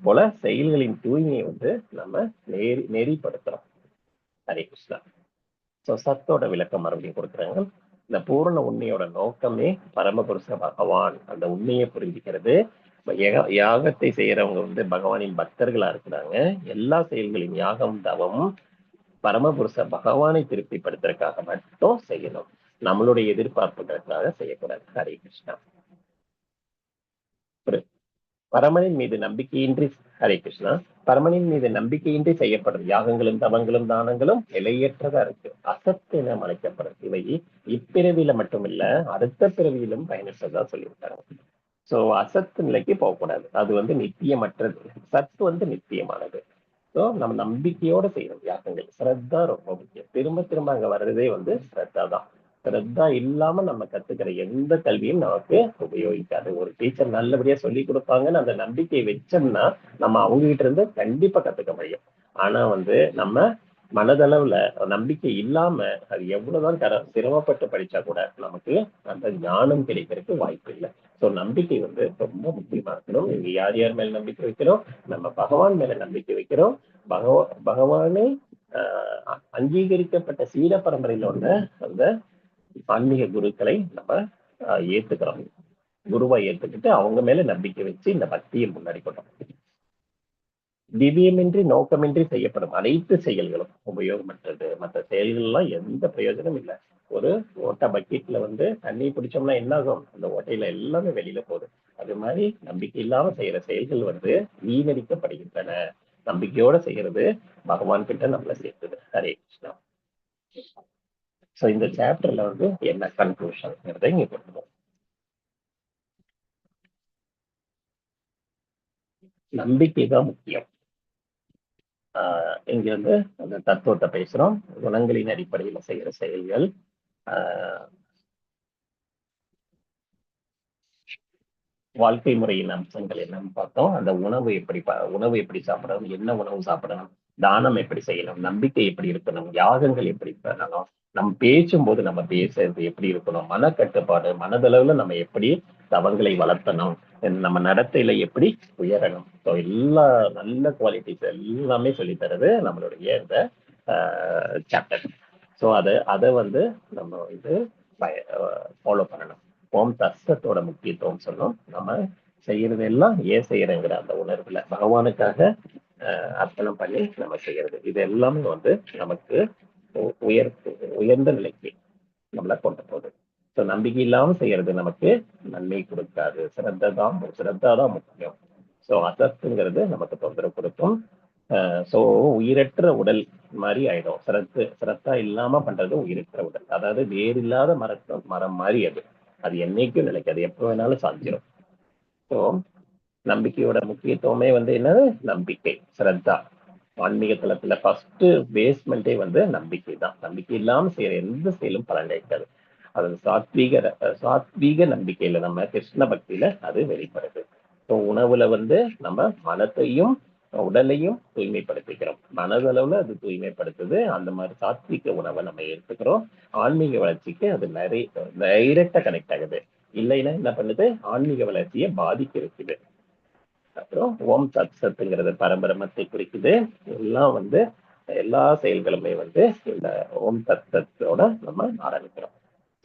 போல செயல்களின் தூய்மையை நம்ம நெறிப்படுத்துறோம். ஹரே கிருஷ்ணா. சோ சத்தோட விளக்கம் மறுபடியும் கொடுக்குறாங்க. இந்த பூரண உண்மையோட நோக்கமே பரமபுருஷ பகவான், அந்த உண்மையை புரிஞ்சுக்கிறது. யாகத்தை செய்யறவங்க பகவானின் பக்தர்களா இருக்கிறாங்க. எல்லா செயல்களின் யாகம் தவமும் பரமபுருஷ பகவானை திருப்திப்படுத்துறதுக்காக மட்டும் செய்யணும், நம்மளுடைய எதிர்பார்ப்புகளுக்காக செய்யக்கூடாது. ஹரே கிருஷ்ணா. பரமனின் மீது நம்பிக்கையின்றி ஹரே கிருஷ்ணா பரமனின் மீது நம்பிக்கையின்றி செய்யப்படும் யாகங்களும் தவங்களும் தானங்களும் நிலையற்றதா இருக்கு, அசத்து என அழைக்கப்படும். இவை இப்பிறவியில மட்டுமில்ல, அடுத்த பிறவியிலும் பயனற்றதா சொல்லிவிட்டாங்க. சோ அசத்து நிலைக்கு போகக்கூடாது, அது நித்தியமற்றது. சத்து நித்தியமானது. ஸோ நம்ம நம்பிக்கையோட செய்யணும் யாகங்கள். ஸ்ரத்தா ரொம்ப முக்கியம். திரும்ப திரும்ப அங்க வர்றதே ஸ்ரத்தா தான். ஸ்ரத்தா இல்லாம நம்ம கத்துக்கிற எந்த கல்வியும் நமக்கு உபயோகிக்காது. ஒரு டீச்சர் நல்லபடியா சொல்லி கொடுப்பாங்கன்னு அந்த நம்பிக்கையை வச்சோம்னா நம்ம அவங்க கிட்ட இருந்து கண்டிப்பா கத்துக்க முடியும். ஆனா நம்ம மனதளவுல நம்பிக்கை இல்லாம அது எவ்வளவுதான் சிரமப்பட்டு படிச்சா கூட நமக்கு அந்த ஞானம் கிடைக்கிறதுக்கு வாய்ப்பு இல்லை. சோ நம்பிக்கை ரொம்ப முக்கியமா இருக்கணும். இங்க யார் யார் மேல நம்பிக்கை வைக்கிறோம்? நம்ம பகவான் மேல நம்பிக்கை வைக்கிறோம். பகவானை அங்கீகரிக்கப்பட்ட சீட பரம்பரையில உள்ள அந்த ஆன்மீக குருக்களை நம்ம ஏத்துக்கிறோம். குருவை ஏத்துக்கிட்டு அவங்க மேல நம்பிக்கை வச்சு இந்த பக்தியை முன்னாடி கொண்டோம். திவ்யமின்றி நோக்கமின்றி செய்யப்படும் அனைத்து செயல்களும் உபயோகமற்றது. மற்ற செயல்கள் எல்லாம் எந்த பிரயோஜனம் இல்லை. ஒரு ஓட்டை பக்கெட்ல தண்ணி பிடிச்சோம்னா என்ன ஆகும்? அந்த ஓட்டையில எல்லாமே வெளியில போகுது. அது மாதிரி நம்பிக்கை இல்லாம செய்யற செயல்கள் வீணடிக்கப்படுகின்றன. நம்பிக்கையோட செய்யறது பகவான் கிட்ட நம்மள சேர்த்துது. ஹரே கிருஷ்ணா. சோ இந்த சாப்டர்ல என்ன கன்க்ளூஷன்ங்கிறத இங்க கொடுத்துருவோம். நம்பிக்கை தான் முக்கியம். இங்க அந்த தத்துவத்தை பேசுறோம். குணங்களின் அடிப்படையில செய்யற செயல்கள், வாழ்க்கை முறையின் அம்சங்கள் என்னன்னு பார்த்தோம். அந்த உணவு எப்படி சாப்பிடணும், என்ன உணவு சாப்பிடணும், தானம் எப்படி செய்யணும், நம்பிக்கை எப்படி இருக்கணும், யாகங்கள் எப்படி பண்ணணும், நம்ம பேசும்போது நம்ம பேசுறது எப்படி இருக்கணும், மனக்கட்டுப்பாடு, மனதளவுல நம்ம எப்படி தவங்களை வளர்த்தணும், நம்ம நடத்தையில எப்படி உயரணும். ஸோ எல்லா நல்ல குவாலிட்டிஸ் எல்லாமே சொல்லித்தரது நம்மளுடைய இந்த சாப்டர். ஸோ அதை நம்ம ஃபாலோ பண்ணணும். ஓம் தர்சத்தோட முக்கியத்துவம் சொன்னோம். நம்ம செய்யறது எல்லாம் ஏன் செய்யறங்கிற அந்த உணர்வுல பகவானுக்காக அர்ப்பணம் பண்ணி நம்ம செய்யறது, இது எல்லாமே நமக்கு உயர்ந்த நிலைக்கு நம்மள கொண்டு போகுது. ஸோ நம்பிக்கை இல்லாம செய்யறது நமக்கு நன்மை கொடுக்காது. சிரத்தாதான் முக்கியம். ஸோ அசத்துங்கிறது நமக்கு தொந்தரவு கொடுக்கும். ஸோ உயிரற்ற உடல் மாதிரி ஆயிடும். சிரத்தா இல்லாம பண்றது உயிரற்ற உடல். அதாவது வேறு இல்லாத மரம் மாதிரி அது என்னைக்கும் நிலைக்காது, எப்ப வேணாலும் சாஞ்சிடும். ஸோ நம்பிக்கையோட முக்கியத்துவமே என்னது? நம்பிக்கை, ஸ்ரத்தா. ஆன்மீக தளத்துல ஃபர்ஸ்ட் பேஸ்மெண்டே நம்பிக்கை தான். நம்பிக்கை இல்லாம செய்யற எந்த செயலும் பலன் கிடைக்காது. அது சாத்வீக நம்பிக்கையில நம்ம கிருஷ்ண பக்தியில அது வெளிப்படுது. ஸோ உணவுல நம்ம மனத்தையும் உடலையும் தூய்மைப்படுத்திக்கிறோம். மனதளவுல அது தூய்மைப்படுத்துது. அந்த மாதிரி சாத்விக உணவை நம்ம எடுத்துக்கிறோம். ஆன்மீக வளர்ச்சிக்கு அது டைரக்டா கனெக்ட் ஆகுது. இல்லைன்னா என்ன பண்ணுது? ஆன்மீக வளர்ச்சியை பாதிக்க இருக்குது. அப்புறம் ஓம் தத் சத்துங்கிறது பரபிரமத்தை குறிக்குது. எல்லாம் எல்லா செயல்களுமே இந்த ஓம் தத் சத்தோட நம்ம ஆரம்பிக்கிறோம்.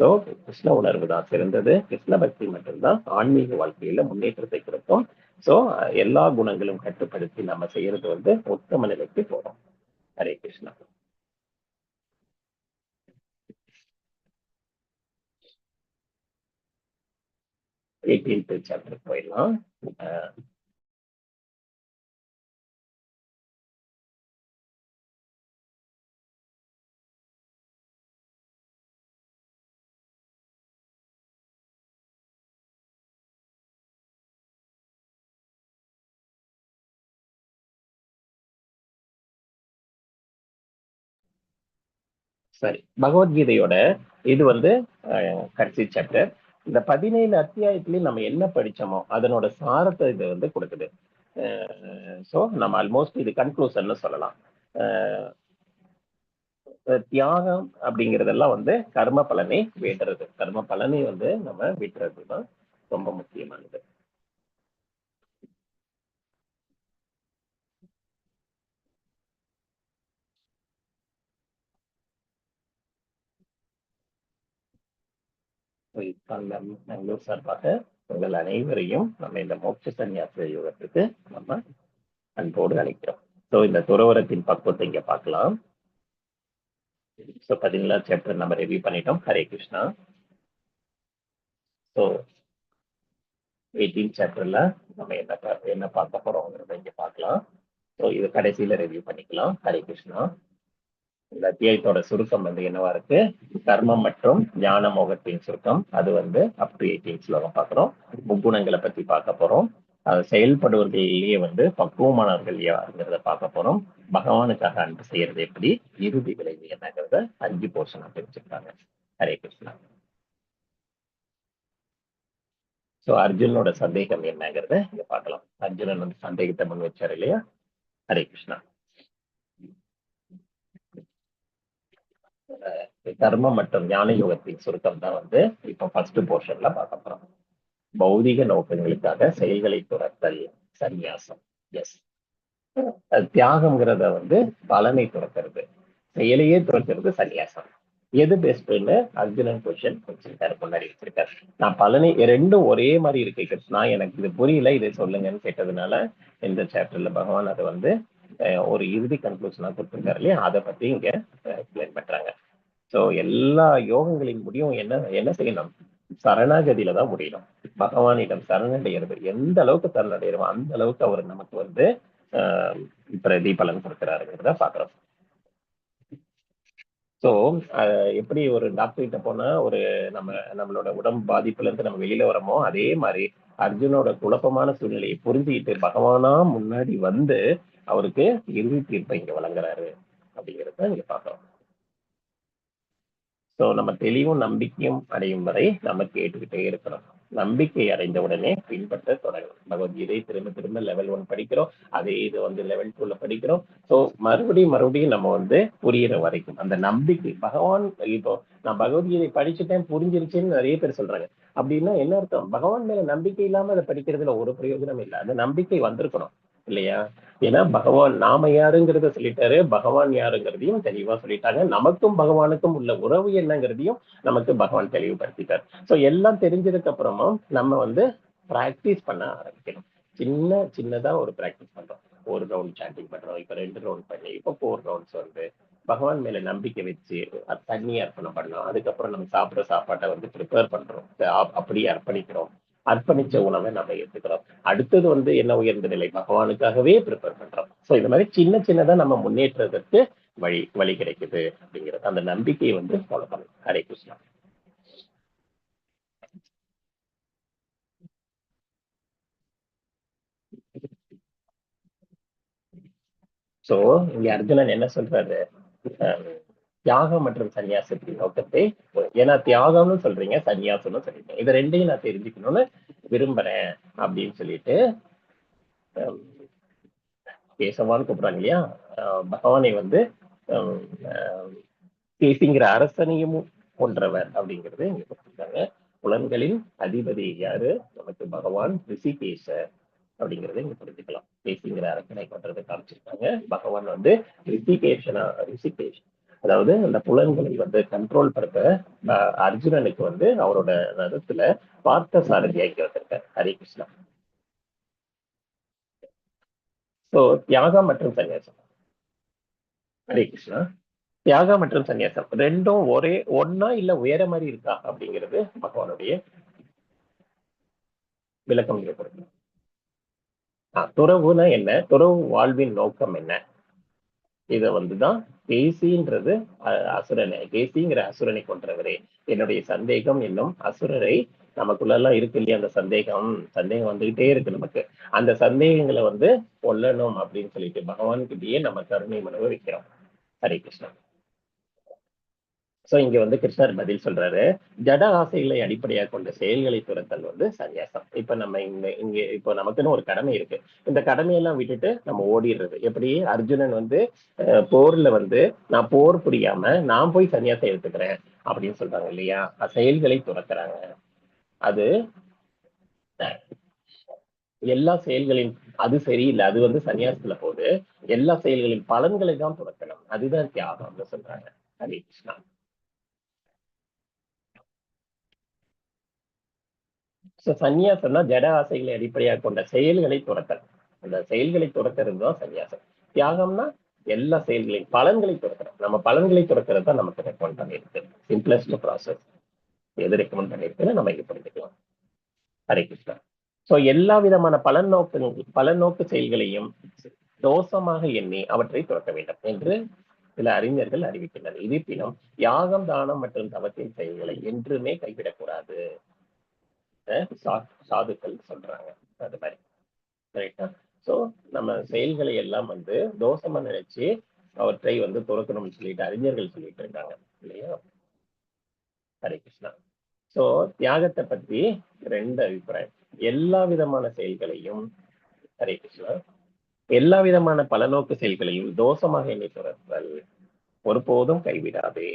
ஸோ கிருஷ்ண உணர்வு தான் சிறந்தது. கிருஷ்ண பக்தி மட்டும்தான் ஆன்மீக வாழ்க்கையில முன்னேற்றத்தை கொடுக்கும். ஸோ எல்லா குணங்களும் கட்டுப்படுத்தி நம்ம செய்யறது உத்தம நிலைக்கு போறோம். ஹரே கிருஷ்ணா. 18th சாப்டர் போயிடலாம். சரி, பகவத்கீதையோட இது கடைசி சாப்டர். இந்த 17 அத்தியாயத்திலயும் நம்ம என்ன படிச்சோமோ அதனோட சாரத்தை இது கொடுக்குது. ஸோ நம்ம ஆல்மோஸ்ட் இது கன்க்ளூஷன் சொல்லலாம். தியாகம் அப்படிங்கறதெல்லாம் கர்ம பலனை வேண்டுறது. கர்ம பலனை நம்ம விட்டுறது தான் ரொம்ப முக்கியமானது. பெங்களூர் சார்பாக உங்கள் அனைவரையும் நம்ம இந்த மோட்ச சன்னியாச யோகத்துக்கு நம்ம அன்போடு அழைக்கிறோம். ஸோ இந்த துறவரத்தின் பக்குவத்தை இங்க பார்க்கலாம். ஸோ 17 சாப்டர் நம்ம ரிவ்யூ பண்ணிட்டோம். ஹரே கிருஷ்ணா. ஸோ 18 சாப்டர்ல நம்ம என்ன பார்க்க போறோம்ங்கிறத இங்க பார்க்கலாம். ஸோ இது கடைசியில ரிவ்யூ பண்ணிக்கலாம். ஹரே கிருஷ்ணா. இந்த அத்தியாயத்தோட சுருக்கம் என்னவா இருக்கு? கர்மம் மற்றும் ஞான மோகத்தின் சுருக்கம். அது அப் டு 18 ஸ்லோகம் பார்க்கிறோம். முக்குணங்களை பத்தி பார்க்க போறோம். அது செயல்படுவர்களிலேயே பக்குவமானவர்கள் யாருங்கிறத பார்க்க போறோம். பகவானுக்காக அன்பு செய்யறது எப்படி, இறுதி விளைவு என்னங்கிறத 5 போர்ஷனா பிரிச்சிருக்காங்க. ஹரே கிருஷ்ணா. சோ அர்ஜுனோட சந்தேகம் என்னங்கிறத இங்க பார்க்கலாம். அர்ஜுனன் சந்தேகத்தை முன் வச்சாரு இல்லையா? ஹரே கிருஷ்ணா. கர்மம் மற்றும் ஞான யோகத்தின் சுருக்கம் தான் இப்போ ஃபர்ஸ்ட் போர்ஷன்ல பார்க்க போறோம். பௌதிக நோக்கங்களுக்காக செயல்களை துறத்தல் சந்நியாசம். எஸ், தியாகம்ங்கிறத பலனை துறக்கிறது, செயலையே துறக்கிறது சந்நியாசம். எது பெஸ்ட்னு அர்ஜுனன் கொஸ்டின் வச்சிருக்காரு, முன்னாடி வச்சிருக்காரு. நான் பலனை ரெண்டும் ஒரே மாதிரி இருக்கு கிருஷ்ணா, எனக்கு இது புரியல, இதை சொல்லுங்கன்னு கேட்டதுனால இந்த சாப்டர்ல பகவான் அதை ஒரு இறுதி கன்க்ளூஷனா கொடுத்துருக்காரு இல்லையா, அதை பத்தி இங்க எக்ஸ்பிளைன் பண்றாங்க. சோ எல்லா யோகங்களின் முடிவும் என்ன செய்யணும்? சரணாகதியில தான் முடியணும். பகவானிடம் சரணடைகிறது எந்த அளவுக்கு சரணடைகிறோம் அந்த அளவுக்கு அவர் நமக்கு பிரதிபலன் கொடுக்கிறாருங்கிறத பாக்குறோம். ஸோ எப்படி ஒரு டாக்டர் கிட்ட போனா நம்மளோட உடம்பு பாதிப்புல இருந்து நம்ம வெளியில வரோமோ, அதே மாதிரி அர்ஜுனோட குழப்பமான சூழ்நிலையை புரிஞ்சுக்கிட்டு பகவானா முன்னாடி அவருக்கு இறுதி தீர்ப்பை இங்க வழங்குறாரு அப்படிங்கிறத இங்க பார்க்கிறோம். ஸோ நம்ம தெளிவும் நம்பிக்கையும் அடையும் வரை நம்ம கேட்டுக்கிட்டே இருக்கிறோம். நம்பிக்கை அடைந்த உடனே பின்பற்ற தொடங்கணும். பகவத்கீதை திரும்ப திரும்ப லெவல் 1 படிக்கிறோம், அதே இது லெவல் 2ல படிக்கிறோம். ஸோ மறுபடியும் நம்ம புரியுற வரைக்கும் அந்த நம்பிக்கை, பகவான் இப்போ நான் பகவத்கீதை படிச்சுட்டேன் புரிஞ்சிருச்சுன்னு நிறைய பேர் சொல்றாங்க. அப்படின்னா என்ன அர்த்தம்? பகவான் மேல நம்பிக்கை இல்லாம அதை படிக்கிறதுல ஒரு பிரயோஜனம் இல்லை. அந்த நம்பிக்கை வந்திருக்கணும் இல்லையா? ஏன்னா பகவான் நாம யாருங்கிறத சொல்லிட்டாரு, பகவான் யாருங்கிறதையும் தெளிவா சொல்லிட்டாங்க. நமக்கும் பகவானுக்கும் உள்ள உறவு என்னங்கிறதையும் நமக்கு பகவான் தெளிவுபடுத்திட்டார். சோ எல்லாம் தெரிஞ்சதுக்கு அப்புறமா நம்ம பிராக்டிஸ் பண்ண ஆரம்பிக்கணும். சின்னதா ஒரு பிராக்டிஸ் பண்றோம். ஒரு ரவுண்ட் சாண்டிங் பண்றோம், இப்ப 2 ரவுண்ட் பண்ணி இப்ப 4 ரவுண்ட்ஸ் பகவான் மேல நம்பிக்கை வச்சு தண்ணி அர்ப்பணம் பண்ணலாம். அதுக்கப்புறம் நம்ம சாப்பிட்ற சாப்பாட்டை ப்ரிப்பேர் பண்றோம், அப்படியே அர்ப்பணிக்கிறோம். அர்ப்பணிச்ச உணவை நம்ம எடுத்துக்கிறோம். அடுத்தது என்ன உயர்ந்த நிலை, பகவானுக்காகவே ப்ரிப்பேர் பண்றோம். சோ இந்த மாதிரி சின்னதா நம்ம முன்னேற்றத்திற்கு வழி கிடைக்குது அப்படிங்கிறது அந்த நம்பிக்கையை ஃபாலோ பண்ணணும். ஹரே கிருஷ்ணா. சோ இங்க அர்ஜுனன் என்ன சொல்றாரு? தியாகம் மற்றும் சன்னியாசத்தின் நோக்கத்தை, ஏன்னா தியாகம்னு சொல்றீங்க, சன்னியாசம்னு சொல்றீங்க, இது ரெண்டையும் நான் தெரிஞ்சுக்கணும்னு விரும்புறேன் அப்படின்னு சொல்லிட்டு கேசவான்னு கூப்பிடுறாங்க இல்லையா, பகவானை கேசிங்கிற அரசனையும் போன்றவர் அப்படிங்கிறது இங்க கொடுத்துருக்காங்க. புலன்களின் அதிபதி யாரு? நமக்கு பகவான் ரிஷிகேஷர் அப்படிங்கறத இங்க புரிஞ்சுக்கலாம். கேசிங்கிற அரசனை கொண்டதை காமிச்சிருக்காங்க. பகவான் ரிஷிகேஷ், அதாவது அந்த புலன்களை கண்ட்ரோல் பண்ற அர்ஜுனனுக்கு அவரோட ரதத்துல பார்த்த சாரதியா இங்க வந்திருக்காரு. ஹரே கிருஷ்ணா. சோ தியாகம் மற்றும் சன்னியாசம். ஹரே கிருஷ்ணா. தியாகம் மற்றும் சன்னியாசம் ரெண்டும் ஒன்னா இல்ல வேற மாதிரி இருக்கா அப்படிங்கிறது பகவானுடைய விளக்கம் கொடுக்கணும். துறவுனா என்ன? துறவு வாழ்வின் நோக்கம் என்ன? இத தான் கேசின்றது கேசிங்கிற அசுரனை கொன்றவரே, என்னுடைய சந்தேகம் என்னும் அசுரரை, நமக்குள்ள இருக்கு இல்லையா அந்த சந்தேகம் வந்துகிட்டே இருக்கு நமக்கு, அந்த சந்தேகங்களை கொல்லணும் அப்படின்னு சொல்லிட்டு பகவான்கிட்டயே நம்ம கருணை மனவை வைக்கிறோம். ஹரே கிருஷ்ணா. சோ இங்க வந்து கிருஷ்ணர் பதில் சொல்றாரு, ஜட ஆசைகளை அடிப்படையாக கொண்ட செயல்களை துரத்தல் வந்து சன்னியாசம். இப்ப நம்ம இங்க இப்போ நமக்குன்னு ஒரு கடமை இருக்கு. இந்த கடமையெல்லாம் விட்டுட்டு நம்ம ஓடிடுறது. எப்படி அர்ஜுனன் வந்து போர்ல வந்து நான் போர் புரியாம நான் போய் சன்னியாசம் எடுத்துக்கிறேன் அப்படின்னு சொல்றாங்க இல்லையா? செயல்களை துரத்துறாங்க. அது எல்லா செயல்களின் அது சரியில்லை, அது வந்து சன்னியாசத்துல போகுது. எல்லா செயல்களின் பலன்களை தான் துறக்கணும், அதுதான் தியாகம்னு சொல்றாங்க. ஹரே கிருஷ்ணா. சன்னியாசம்னா ஜட ஆசைகளை அடிப்படையாக கொண்ட செயல்களை துறத்தல். அந்த செயல்களை துறக்கிறது தான் சன்னியாசம். தியாகம்னா எல்லா செயல்களின் பலன்களை துறக்கிறோம். நம்ம பலன்களை துறக்கிறது தான் நமக்கு ரெக்கமெண்ட் பண்ணிருக்கு. சிம்பிளஸ்ட் ப்ராசஸ் எது ரெக்கமெண்ட் பண்ணிருக்குன்னு நம்ம இங்க புரிஞ்சுக்கலாம். ஹரே கிருஷ்ணா. சோ எல்லா விதமான பலநோக்கு செயல்களையும் தோஷமாக எண்ணி அவற்றை துறக்க வேண்டும் என்று சில அறிஞர்கள் அறிவிக்கின்றனர். இருப்பினும் யாகம், தானம் மற்றும் தவத்தின் செயல்களை என்றுமே கைவிடக்கூடாது சாதுக்கள் சொல்றாங்க. அது மாதிரி ரைட்டா. சோ நம்ம செயல்களை எல்லாம் வந்து தோஷமா நினைச்சு அவற்றை வந்து துறக்கணும்னு சொல்லிட்டு அறிஞர்கள் சொல்லிட்டு இருக்காங்க இல்லையா? ஹரே கிருஷ்ணா. சோ தியாகத்தை பத்தி ரெண்டு அபிப்பிராயம். எல்லா விதமான செயல்களையும், ஹரே கிருஷ்ணா, எல்லா விதமான பலநோக்கு செயல்களையும் தோஷமாக எண்ணி துறத்தல் ஒருபோதும் கைவிடாதே.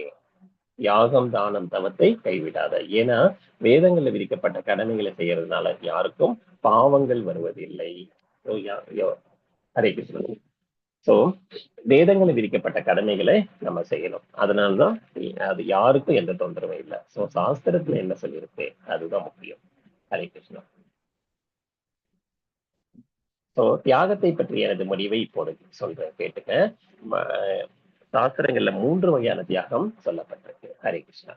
யாகம், தானம், தவத்தை கைவிடாத. ஏன்னா வேதங்கள்ல விதிக்கப்பட்ட கடமைகளை செய்யறதுனால யாருக்கும் பாவங்கள் வருவதில்லை. ஹரே கிருஷ்ணன். சோ வேதங்களை விதிக்கப்பட்ட கடமைகளை நம்ம செய்யணும். அதனாலதான் அது யாருக்கும் எந்த தொந்தரவும் இல்லை. சோ சாஸ்திரத்துல என்ன சொல்லியிருக்கு அதுதான் முக்கியம். ஹரே கிருஷ்ணா. சோ தியாகத்தை பற்றி எனது முடிவை இப்போது சொல்றேன், கேட்டுக்க. சாஸ்திரங்கள்ல 3 வகையான தியாகம் சொல்லப்பட்டிருக்கு. ஹரே கிருஷ்ணா.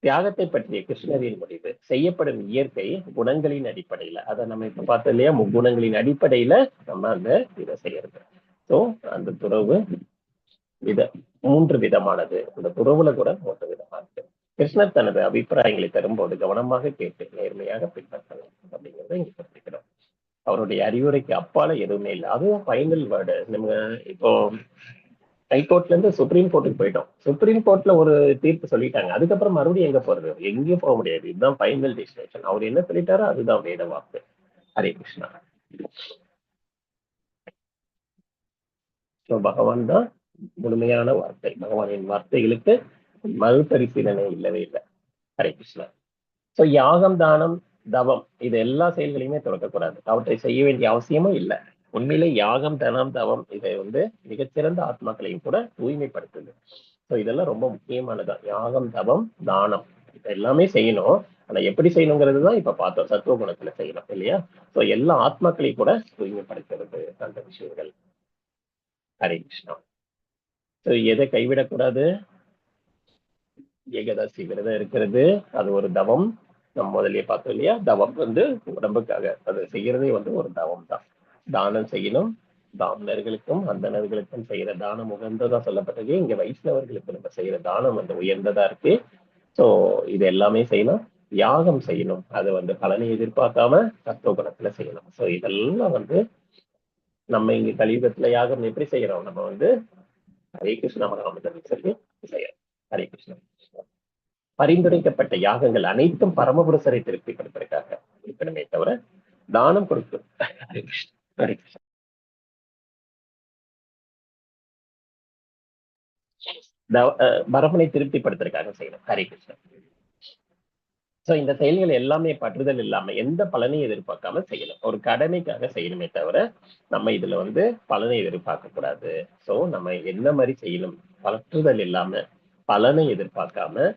தியாகத்தை பற்றிய கிருஷ்ணரின் முடிவு செய்யப்படும் இயற்கை குணங்களின் அடிப்படையில, அதை நம்ம இப்ப பார்த்தோம் இல்லையா, முக்குணங்களின் அடிப்படையில நம்ம அந்த இதை செய்யறது. சோ அந்த துறவு 3 விதமானது. அந்த துறவுல கூட 3 விதமா இருக்கு. கிருஷ்ணர் தனது அபிப்பிராயங்களை தரும்போது கவனமாக கேட்டு நேர்மையாக பின்பற்றணும் அப்படிங்கிறத இங்க கற்றுக்கிறோம். அவருடைய அறிவுரைக்கு அப்பால எதுவுமே இல்லை. அதுவும் ஃபைனல் வேர்டு. நம்ம இப்போ ஹைகோர்ட்ல இருந்து சுப்ரீம் கோர்ட்டுக்கு போயிட்டோம். சுப்ரீம் கோர்ட்ல ஒரு தீர்ப்பு சொல்லிட்டாங்க, அதுக்கப்புறம் மறுபடியும் எங்க போறது? எங்கேயும் போக முடியாது. இதுதான் ஃபைனல் டெஸ்டினேஷன். அவர் என்ன சொல்லிட்டாரோ அதுதான் வேத வாக்கு. ஹரே கிருஷ்ணா. பகவான் தான் முழுமையான வார்த்தை. பகவானின் வார்த்தைகளுக்கு மறுபரிசீலனை இல்லவே இல்லை. ஹரே கிருஷ்ணா. சோ யாகம், தானம், தவம் இது எல்லா செயல்களையுமே தொடக்கக்கூடாது. அவற்றை செய்ய வேண்டிய அவசியமும் இல்லை. உண்மையிலே யாகம், தனம், தவம் இதை வந்து மிகச்சிறந்த ஆத்மாக்களையும் கூட தூய்மைப்படுத்துது. ஸோ இதெல்லாம் ரொம்ப முக்கியமானதான். யாகம், தவம், தானம் எல்லாமே செய்யணும். ஆனா எப்படி செய்யணுங்கிறது தான் இப்ப பார்த்தோம். சத்துவ குணத்துல செய்யணும் இல்லையா? ஸோ எல்லா ஆத்மாக்களையும் கூட தூய்மைப்படுத்துறது அந்த விஷயங்கள். ஹரே கிருஷ்ணா. ஸோ எதை கைவிடக்கூடாது? ஏகாதசி விரதம் இருக்கிறது, அது ஒரு தவம். நம்ம முதல்லயே பார்த்தோம் இல்லையா? தவம் வந்து உடம்புக்காக அது செய்யறதே வந்து ஒரு தவம் தான். தானம் செய்யணும். தாமனர்களுக்கும் அந்தணர்களுக்கும் செய்யற தானம் உகந்ததா சொல்லப்பட்டது. இங்க வைஷ்ணவர்களுக்கு நம்ம செய்யற தானம் வந்து உயர்ந்ததா இருக்கு. சோ இது எல்லாமே செய்யணும். யாகம் செய்யணும், அது வந்து பலனை எதிர்பார்க்காம சத்துவ குணத்துல செய்யணும். சோ இதெல்லாம் வந்து நம்ம இங்க கலியுகத்துல யாகம் எப்படி செய்யறோம்? நம்ம வந்து ஹரே கிருஷ்ணா மகாமந்திரம் சொல்லி செய்யறோம். ஹரே கிருஷ்ணா. பரிந்துரைக்கப்பட்ட யாகங்கள் அனைத்தும் பரமபுருஷரை திருப்திப்படுத்துறதுக்காக இருக்கணுமே தவிர தானம் கொடுக்கும். ஹரே கிருஷ்ணா. ஹரே கிருஷ்ணா. பரமனை திருப்திப்படுத்துறதுக்காக செய்யணும். ஹரே கிருஷ்ணா. சோ இந்த செயல்கள் எல்லாமே பற்றுதல் இல்லாம எந்த பலனையும் எதிர்பார்க்காம செய்யணும். ஒரு கடமைக்காக செய்யணுமே தவிர நம்ம இதுல வந்து பலனை எதிர்பார்க்க கூடாது. சோ நம்ம என்ன மாதிரி செய்யணும்? பற்றுதல் இல்லாம பலனை எதிர்பார்க்காம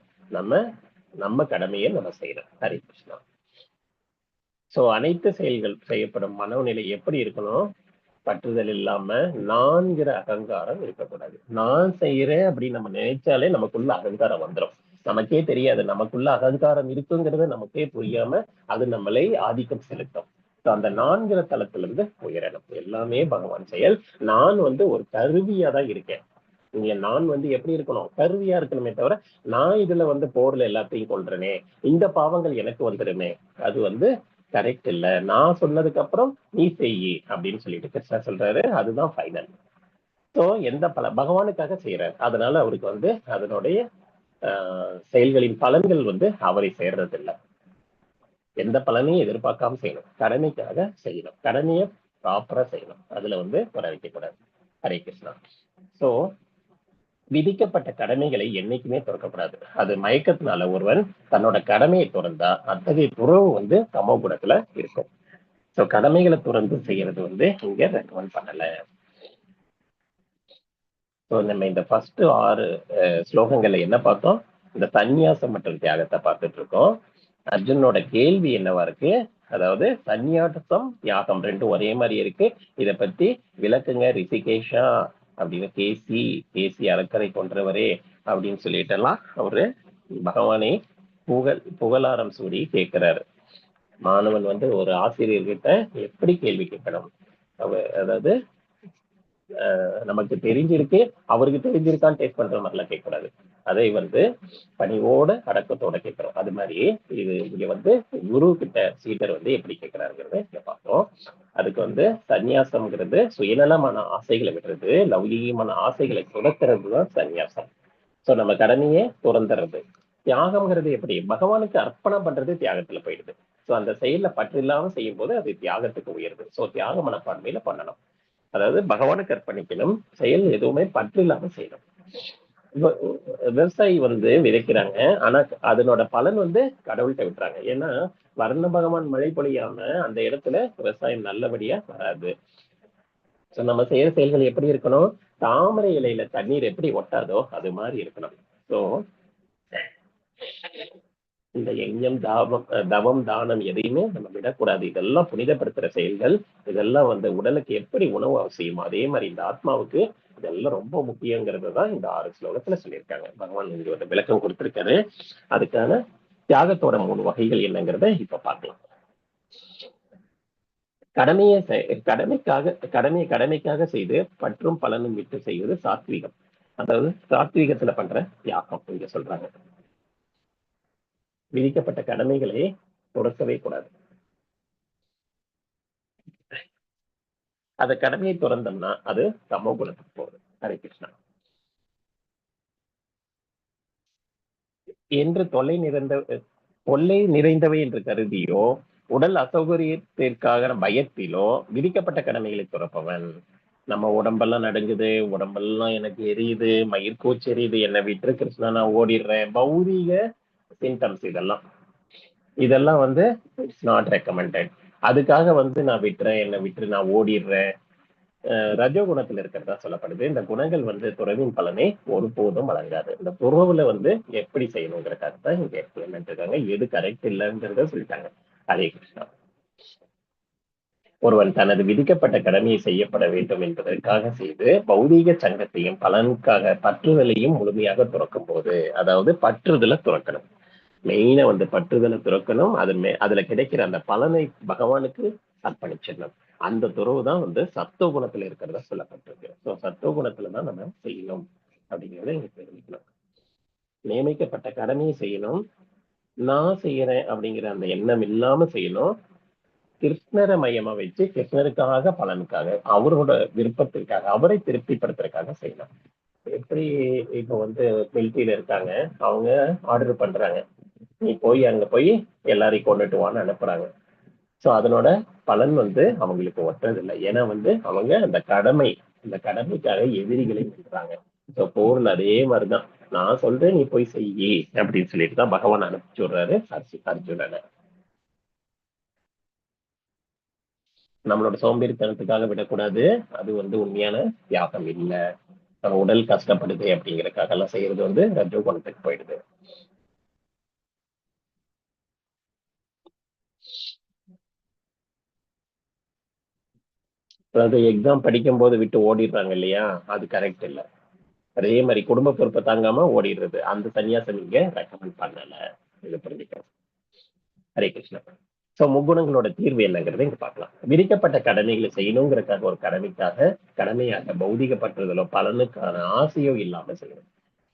நம்ம கடமையை நம்ம செய்யணும். ஹரே கிருஷ்ணா. சோ அனைத்து செயல்கள் செய்யப்படும் மனநிலை எப்படி இருக்கணும்? பற்றுதல் இல்லாம நான்கிற அகங்காரம் இருக்கக்கூடாது. நான் செய்யறேன் அப்படின்னு நம்ம நினைச்சாலே நமக்குள்ள அகங்காரம் வந்துடும். நமக்கே தெரியாது நமக்குள்ள அகங்காரம் இருக்குங்கிறத நமக்கே புரியாம அது நம்மளை ஆதிக்கம் செலுத்தும். அந்த 4 தளத்துல இருந்து உயரணும். எல்லாமே பகவான் செயல். நான் வந்து ஒரு கருவியா தான் இருக்கேன். இங்க நான் வந்து எப்படி இருக்கணும்? கருவியா இருக்கணுமே தவிர நான் இதுல வந்து போர்ல எல்லாத்தையும் கொள்றேனே, இந்த பாவங்கள் எனக்கு வந்துடுமே, அது வந்து கரெக்ட் இல்ல. நான் சொன்னதுக்கு அப்புறம் நீ செய்யி அப்படின்னு சொல்லிட்டு கிருஷ்ணா சொல்றாரு. அதுதான் ஃபைனல். ஸோ எந்த பகவானுக்காக செய்யறாரு, அதனால அவருக்கு வந்து அதனுடைய செயல்களின் பலன்கள் வந்து அவரை சேர்றது இல்லை. எந்த பலனையும் எதிர்பார்க்காம செய்யணும், கடமைக்காக செய்யணும், கடமையை ப்ராப்பரா செய்யணும், அதுல வந்து வர வைக்கக்கூடாது. ஹரே கிருஷ்ணா. ஸோ விதிக்கப்பட்ட கடமைகளை என்னைக்குமே துறக்கப்படாது. அது மயக்கத்தினால ஒருவன் தன்னோட கடமையை துறந்தா அத்தகைய துறவு வந்து தமோ குணத்துல இருக்கும். ஸோ கடமைகளை துறந்து செய்யறது வந்து இங்க ரெக்கமெண்ட் பண்ணல. ஸோ நம்ம இந்த ஃபர்ஸ்ட் 6 ஸ்லோகங்கள்ல என்ன பார்த்தோம்? இந்த சந்நியாசம் மற்றும் தியாகத்தை பார்த்துட்டு இருக்கோம். அர்ஜுனோட கேள்வி என்னவா இருக்கு? அதாவது சந்நியாசம் தியாகம் ரெண்டும் ஒரே மாதிரி இருக்கு, இதை பத்தி விளக்குங்க ரிஷிகேஷா அப்படின்னு. கேசி அறக்கரை கொன்றவரே அப்படின்னு சொல்லிட்டு எல்லாம் அவரு பகவானை புகழாரம் சூடி கேட்கிறாரு. மாணவன் வந்து ஒரு ஆசிரியர்கிட்ட எப்படி கேள்வி கேட்கணும், அதாவது நமக்கு தெரிஞ்சிருக்கு அவருக்கு தெரிஞ்சிருக்கான்னு டேஸ்ட் பண்ற மாதிரிலாம் கேட்கக்கூடாது. அதை வந்து பணிவோட அடக்கத்தோட கேட்கிறோம். அது மாதிரி இது இங்க வந்து குரு கிட்ட சீடர் வந்து எப்படி கேட்கிறாருங்கிறத இங்க பார்த்தோம். அதுக்கு வந்து சந்நியாசம்ங்கிறது சுயநலமான ஆசைகளை விடுறது, லௌகீகமான ஆசைகளை துறக்கிறது தான் சந்நியாசம். ஸோ நம்ம கடமையே துறந்துறது. தியாகம்ங்கிறது எப்படி? பகவானுக்கு அர்ப்பணம் பண்றது தியாகத்துல போயிடுது. ஸோ அந்த செயல்ல பற்று இல்லாம செய்யும் போது அது தியாகத்துக்கு உயருது. ஸோ தியாக மனப்பான்மையில பண்ணணும். அதாவது பகவானுக்கு அர்ப்பணிக்கணும், செயல் எதுவுமே பற்று இல்லாம செய்யணும். விவசாயி வந்து விதைக்கிறாங்க, ஆனா அதனோட பலன் வந்து கடவுள்கிட்ட விட்டுறாங்க. ஏன்னா வர்ண பகவான் மழை பொழியாம அந்த இடத்துல விவசாயம் நல்லபடியா வராது. சோ நம்ம செய்யற செயல்கள் எப்படி இருக்கணும்? தாமரை இலையில தண்ணீர் எப்படி ஒட்டாதோ அது மாதிரி இருக்கணும். சோ இந்த யஞம் தவம் தானம் எதையுமே நம்ம விடக்கூடாது. இதெல்லாம் புனிதப்படுத்துற செயல்கள். இதெல்லாம் வந்து உடலுக்கு எப்படி உணவு அவசியமோ அதே மாதிரி இந்த ஆத்மாவுக்கு இதெல்லாம் ரொம்ப முக்கியங்கிறது தான் இந்த 6 ஸ்லோகத்துல சொல்லியிருக்காங்க. பகவான் இங்க ஒரு விளக்கம் கொடுத்திருக்காரு. அதுக்கான தியாகத்தோட 3 வகைகள் என்னங்கிறத இப்ப பார்க்கலாம். கடமைக்காக செய்து பற்றும் பலனும் விட்டு செய்வது சாத்வீகம். அதாவது சாத்வீகத்துல பண்ற தியாகம் இங்க சொல்றாங்க. விதிக்கப்பட்ட கடமைகளை துறக்கவே கூடாது. அந்த கடமையை துறந்தோம்னா அது தமோ குணத்துக்கு போகுது. ஹரே கிருஷ்ணா. என்று தொல்லை நிறைந்தவை என்று கருதியோ உடல் அசௌகரியத்திற்காக பயத்திலோ விதிக்கப்பட்ட கடமைகளை துறப்பவன். நம்ம உடம்பெல்லாம் நடுங்குது, உடம்பெல்லாம் எனக்கு எரியுது, மயிர்கூச்சி எரியுது, என்னை விட்டு கிருஷ்ணா நான் ஓடிடுறேன், பௌதீக சிம்டம்ஸ் இதெல்லாம் வந்து இட்ஸ் நாட் ரெக்கமெண்டட். அதுக்காக வந்து நான் விட்டுறேன், என்னை விட்டு நான் ஓடிடுறேன், ரஜோகுணத்துல இருக்கிறதா சொல்லப்படுது. இந்த குணங்கள் வந்து துறவின் பலனை ஒருபோதும் வழங்காது. இந்த துறவுல வந்து எப்படி செய்யணுங்கிறதுக்காக தான் இங்க எக்ஸ்பிளைன் இருக்காங்க. எது கரெக்ட் இல்லைங்கிறத சொல்லிட்டாங்க. ஹரே கிருஷ்ணா. ஒருவன் தனது விதிக்கப்பட்ட கடமையை செய்யப்பட வேண்டும் என்பதற்காக செய்து பௌதீக சங்கத்தையும் பலனுக்காக பற்றுதலையும் முழுமையாக துறக்கும் போது, அதாவது பற்றுதலை துறக்கணும். மெயினா வந்து பற்றுதலை துறக்கணும். அதுல கிடைக்கிற அந்த பலனை பகவானுக்கு அர்ப்பணிச்சிடணும். அந்த துறவு தான் வந்து சத்துவ குணத்துல இருக்கிறதா சொல்லப்பட்டிருக்கு. ஸோ சத்துவ குணத்துலதான் நம்ம செய்யணும் அப்படிங்கிறத இங்க தெரிவிக்கணும். நியமிக்கப்பட்ட கடமையை செய்யணும், நான் செய்யறேன் அப்படிங்கிற அந்த எண்ணம் இல்லாம செய்யணும். கிருஷ்ணரை மையமா வச்சு கிருஷ்ணருக்காக பலனுக்காக அவரோட விருப்பத்திற்காக அவரை திருப்திப்படுத்துறதுக்காக செய்யணும். எப்படி இப்போ வந்து மிலிட்டரியில இருக்காங்க, அவங்க ஆர்டர் பண்றாங்க, நீ போய் அங்க போய் எல்லாரையும் கொண்டுட்டு வான்னு அனுப்புறாங்க. சோ அதனோட பலன் வந்து அவங்களுக்கு ஒட்டுறதில்லை. ஏன்னா வந்து அவங்க அந்த கடமைக்காக எதிரிகளை நின்றாங்க. சோ போர்ல அதே மாதிரிதான், நான் சொல்றேன் நீ போய் செய்யி அப்படின்னு சொல்லிட்டு தான் பகவான் அனுப்பிச்சு விடுறாரு அர்ஜுனனை. நம்மளோட சோம்பேறித்தனத்துக்காக விடக்கூடாது. அது வந்து உண்மையான தியாகம் இல்லை. நம்ம உடல் கஷ்டப்படுது அப்படிங்கறதுக்காக எல்லாம் செய்யறது வந்து ரஜோ குணத்துக்கு போயிடுது. அதாவது எக்ஸாம் படிக்கும் போது விட்டு ஓடிடுறாங்க இல்லையா, அது கரெக்ட் இல்லை. அதே மாதிரி குடும்ப பொறுப்பை தாங்காம ஓடிடுறது, அந்த சன்னியாசம் இங்க ரெக்கமெண்ட் பண்ணல. இது புரிஞ்சுக்கணும். ஹரே கிருஷ்ணா. சோ முக்குணங்களோட தீர்வு என்னங்கிறத இங்க பார்க்கலாம். விதிக்கப்பட்ட கடமைகளை செய்யணுங்கிறதுக்காக ஒரு கடமையாக பௌதிக பற்றுதலோ பலனுக்கான ஆசையோ இல்லாம செய்யணும்.